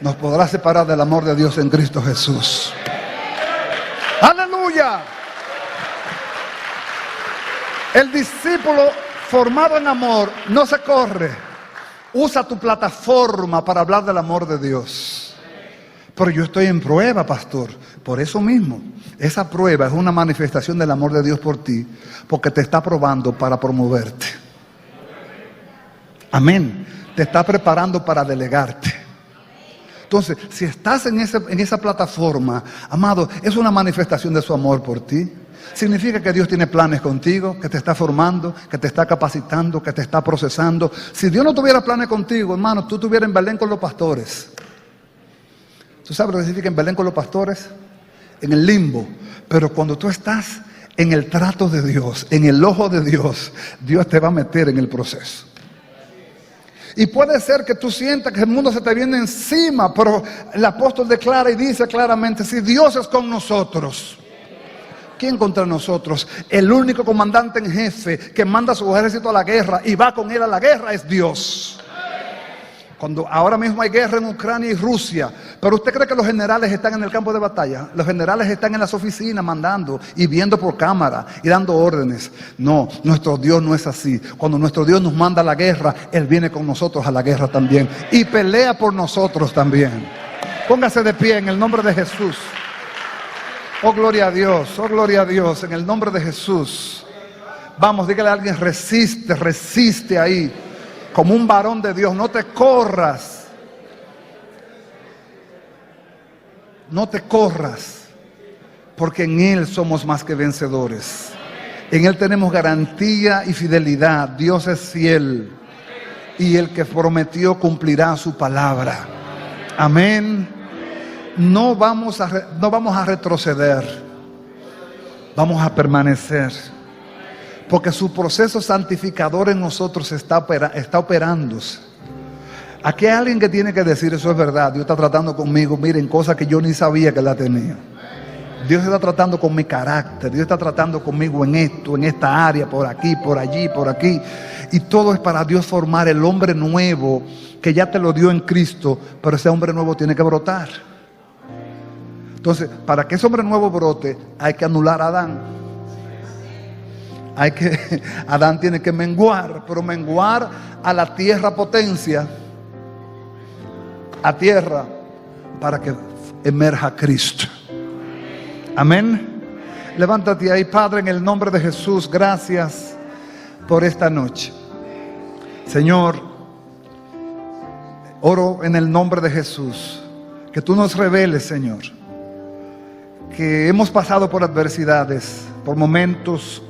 Speaker 2: nos podrá separar del amor de Dios en Cristo Jesús. ¡Aleluya! El discípulo formado en amor no se corre. Usa tu plataforma para hablar del amor de Dios. Pero yo estoy en prueba, pastor. Por eso mismo, esa prueba es una manifestación del amor de Dios por ti, porque te está probando para promoverte. Amén. Te está preparando para delegarte. Entonces, si estás en esa plataforma, amado, es una manifestación de su amor por ti. Significa que Dios tiene planes contigo, que te está formando, que te está capacitando, que te está procesando. Si Dios no tuviera planes contigo, hermano, tú estuvieras en Belén con los pastores. ¿Tú sabes lo que significa en Belén con los pastores? En el limbo. Pero cuando tú estás en el trato de Dios, en el ojo de Dios, Dios te va a meter en el proceso. Y puede ser que tú sientas que el mundo se te viene encima, pero el apóstol declara y dice claramente, si Dios es con nosotros, ¿quién contra nosotros? El único comandante en jefe que manda a su ejército a la guerra y va con él a la guerra es Dios. Cuando ahora mismo hay guerra en Ucrania y Rusia, pero ¿usted cree que los generales están en el campo de batalla? Los generales están en las oficinas mandando y viendo por cámara y dando órdenes. No, nuestro Dios no es así. Cuando nuestro Dios nos manda a la guerra, Él viene con nosotros a la guerra también y pelea por nosotros también. Póngase de pie en el nombre de Jesús. Oh, gloria a Dios, en el nombre de Jesús. Vamos, dígale a alguien, resiste ahí. Como un varón de Dios, no te corras. No te corras, porque en Él somos más que vencedores. En Él tenemos garantía y fidelidad. Dios es fiel y el que prometió cumplirá su palabra. Amén. No vamos a retroceder, vamos a permanecer, porque su proceso santificador en nosotros está operándose. Aquí hay alguien que tiene que decir: eso es verdad, Dios está tratando conmigo, miren, cosas que yo ni sabía que la tenía. Dios está tratando con mi carácter, Dios está tratando conmigo en esto, en esta área, por aquí, por allí, por aquí. Y todo es para Dios formar el hombre nuevo que ya te lo dio en Cristo, pero ese hombre nuevo tiene que brotar. Entonces, para que ese hombre nuevo brote, hay que anular a Adán. Adán tiene que menguar, pero menguar a la tierra potencia, a tierra, para que emerja Cristo. Amén. Levántate ahí. Padre, en el nombre de Jesús, gracias por esta noche. Señor, oro en el nombre de Jesús, que tú nos reveles, Señor, que hemos pasado por adversidades, por momentos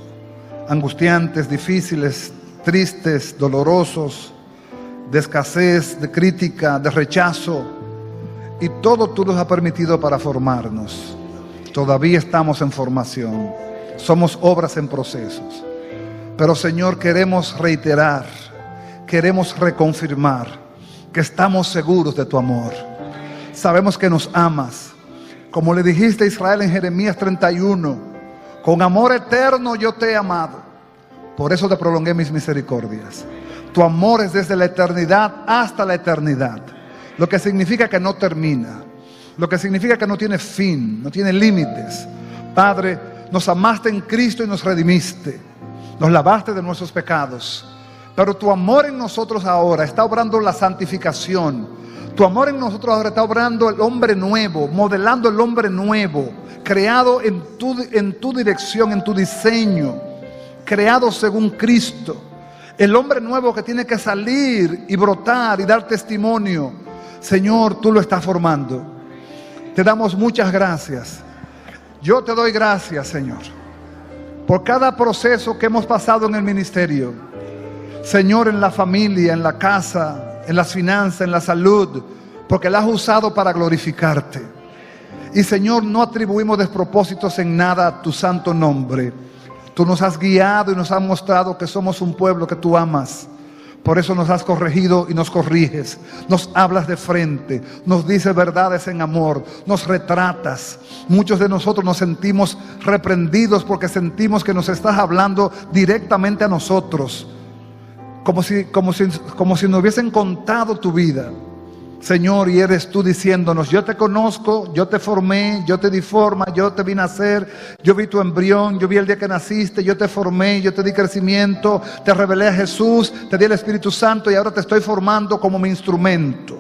Speaker 2: angustiantes, difíciles, tristes, dolorosos, de escasez, de crítica, de rechazo, y todo tú nos has permitido para formarnos. Todavía estamos en formación, somos obras en procesos, pero Señor, queremos reiterar, queremos reconfirmar que estamos seguros de tu amor. Sabemos que nos amas, como le dijiste a Israel en Jeremías 31, con amor eterno yo te he amado, por eso te prolongué mis misericordias. Tu amor es desde la eternidad hasta la eternidad, lo que significa que no termina, lo que significa que no tiene fin, no tiene límites. Padre, nos amaste en Cristo y nos redimiste, nos lavaste de nuestros pecados, pero tu amor en nosotros ahora está obrando la santificación. Tu amor en nosotros ahora está obrando el hombre nuevo, modelando el hombre nuevo, creado en tu dirección, en tu diseño, creado según Cristo. El hombre nuevo que tiene que salir y brotar y dar testimonio. Señor, tú lo estás formando. Te damos muchas gracias. Yo te doy gracias, Señor, por cada proceso que hemos pasado en el ministerio. Señor, en la familia, en la casa, en las finanzas, en la salud, porque la has usado para glorificarte. Y Señor, no atribuimos despropósitos en nada a tu santo nombre. Tú nos has guiado y nos has mostrado que somos un pueblo que tú amas. Por eso nos has corregido y nos corriges, nos hablas de frente, nos dices verdades en amor, nos retratas. Muchos de nosotros nos sentimos reprendidos porque sentimos que nos estás hablando directamente a nosotros, como si nos hubiesen contado tu vida. Señor, y eres tú diciéndonos: yo te conozco, yo te formé, yo te di forma, yo te vi nacer, yo vi tu embrión, yo vi el día que naciste, yo te formé, yo te di crecimiento, te revelé a Jesús, te di el Espíritu Santo y ahora te estoy formando como mi instrumento.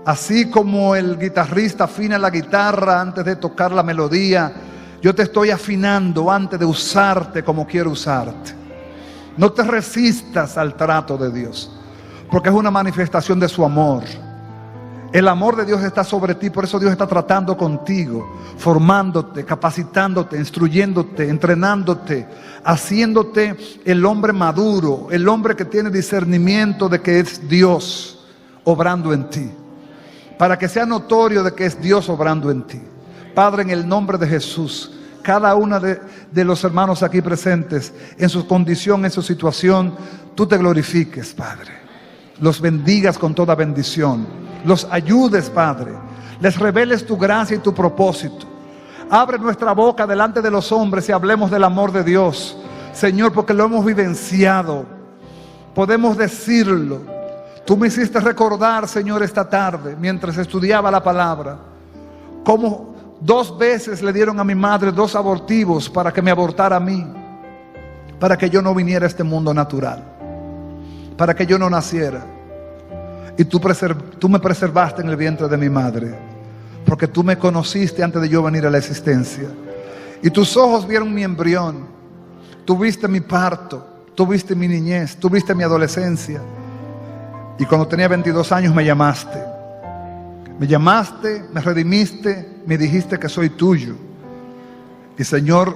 Speaker 2: Así como el guitarrista afina la guitarra antes de tocar la melodía, yo te estoy afinando antes de usarte como quiero usarte. No te resistas al trato de Dios, porque es una manifestación de su amor. El amor de Dios está sobre ti, por eso Dios está tratando contigo, formándote, capacitándote, instruyéndote, entrenándote, haciéndote el hombre maduro, el hombre que tiene discernimiento de que es Dios obrando en ti, para que sea notorio de que es Dios obrando en ti. Padre, en el nombre de Jesús, cada uno de los hermanos aquí presentes, en su condición, en su situación, tú te glorifiques, Padre. Los bendigas con toda bendición, los ayudes, Padre, les reveles tu gracia y tu propósito. Abre nuestra boca delante de los hombres y hablemos del amor de Dios, Señor, porque lo hemos vivenciado, podemos decirlo. Tú me hiciste recordar, Señor, esta tarde, mientras estudiaba la palabra, cómo 2 veces le dieron a mi madre 2 abortivos para que me abortara a mí, para que yo no viniera a este mundo natural, para que yo no naciera. Y tú me preservaste en el vientre de mi madre, porque tú me conociste antes de yo venir a la existencia. Y tus ojos vieron mi embrión, tú viste mi parto, tú viste mi niñez, tú viste mi adolescencia. Y cuando tenía 22 años me llamaste, me redimiste, me dijiste que soy tuyo. Y Señor,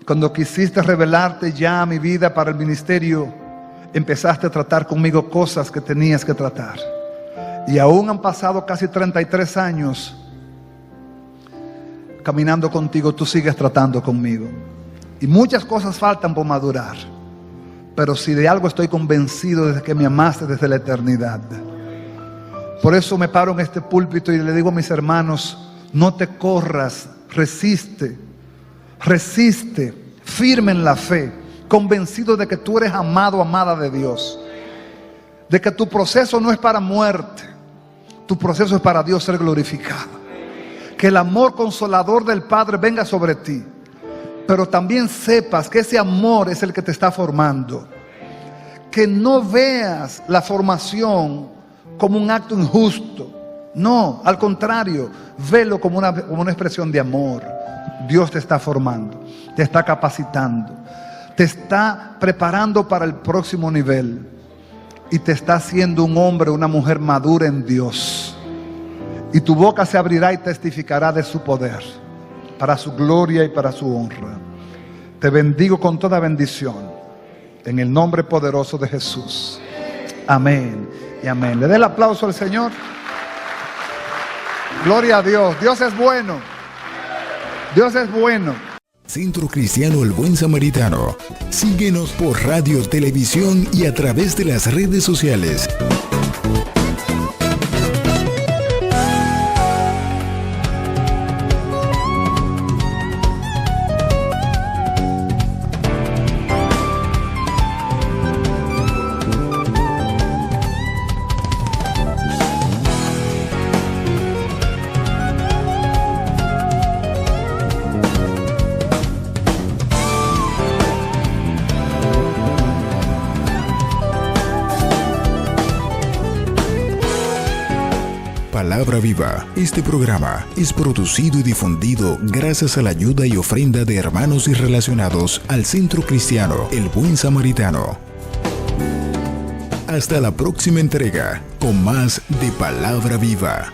Speaker 2: Cuando quisiste revelarte ya a mi vida para el ministerio, empezaste a tratar conmigo cosas que tenías que tratar. Y aún han pasado casi 33 años caminando contigo, tú sigues tratando conmigo. Y muchas cosas faltan por madurar. Pero si de algo estoy convencido, desde que me amaste desde la eternidad. Por eso me paro en este púlpito y le digo a mis hermanos: no te corras, resiste, firme en la fe, convencido de que tú eres amado, amada de Dios, de que tu proceso no es para muerte, tu proceso es para Dios ser glorificado. Que el amor consolador del Padre venga sobre ti, pero también sepas que ese amor es el que te está formando. Que no veas la formación como un acto injusto. No, al contrario, velo como una expresión de amor. Dios te está formando, te está capacitando, te está preparando para el próximo nivel y te está haciendo un hombre, una mujer madura en Dios. Y tu boca se abrirá y testificará de su poder, para su gloria y para su honra. Te bendigo con toda bendición, en el nombre poderoso de Jesús. Amén y amén. Le dé el aplauso al Señor. Gloria a Dios. Dios es bueno. Dios es bueno.
Speaker 1: Centro Cristiano El Buen Samaritano. Síguenos por radio, televisión y a través de las redes sociales. Palabra Viva. Este programa es producido y difundido gracias a la ayuda y ofrenda de hermanos y relacionados al Centro Cristiano El Buen Samaritano. Hasta la próxima entrega con más de Palabra Viva.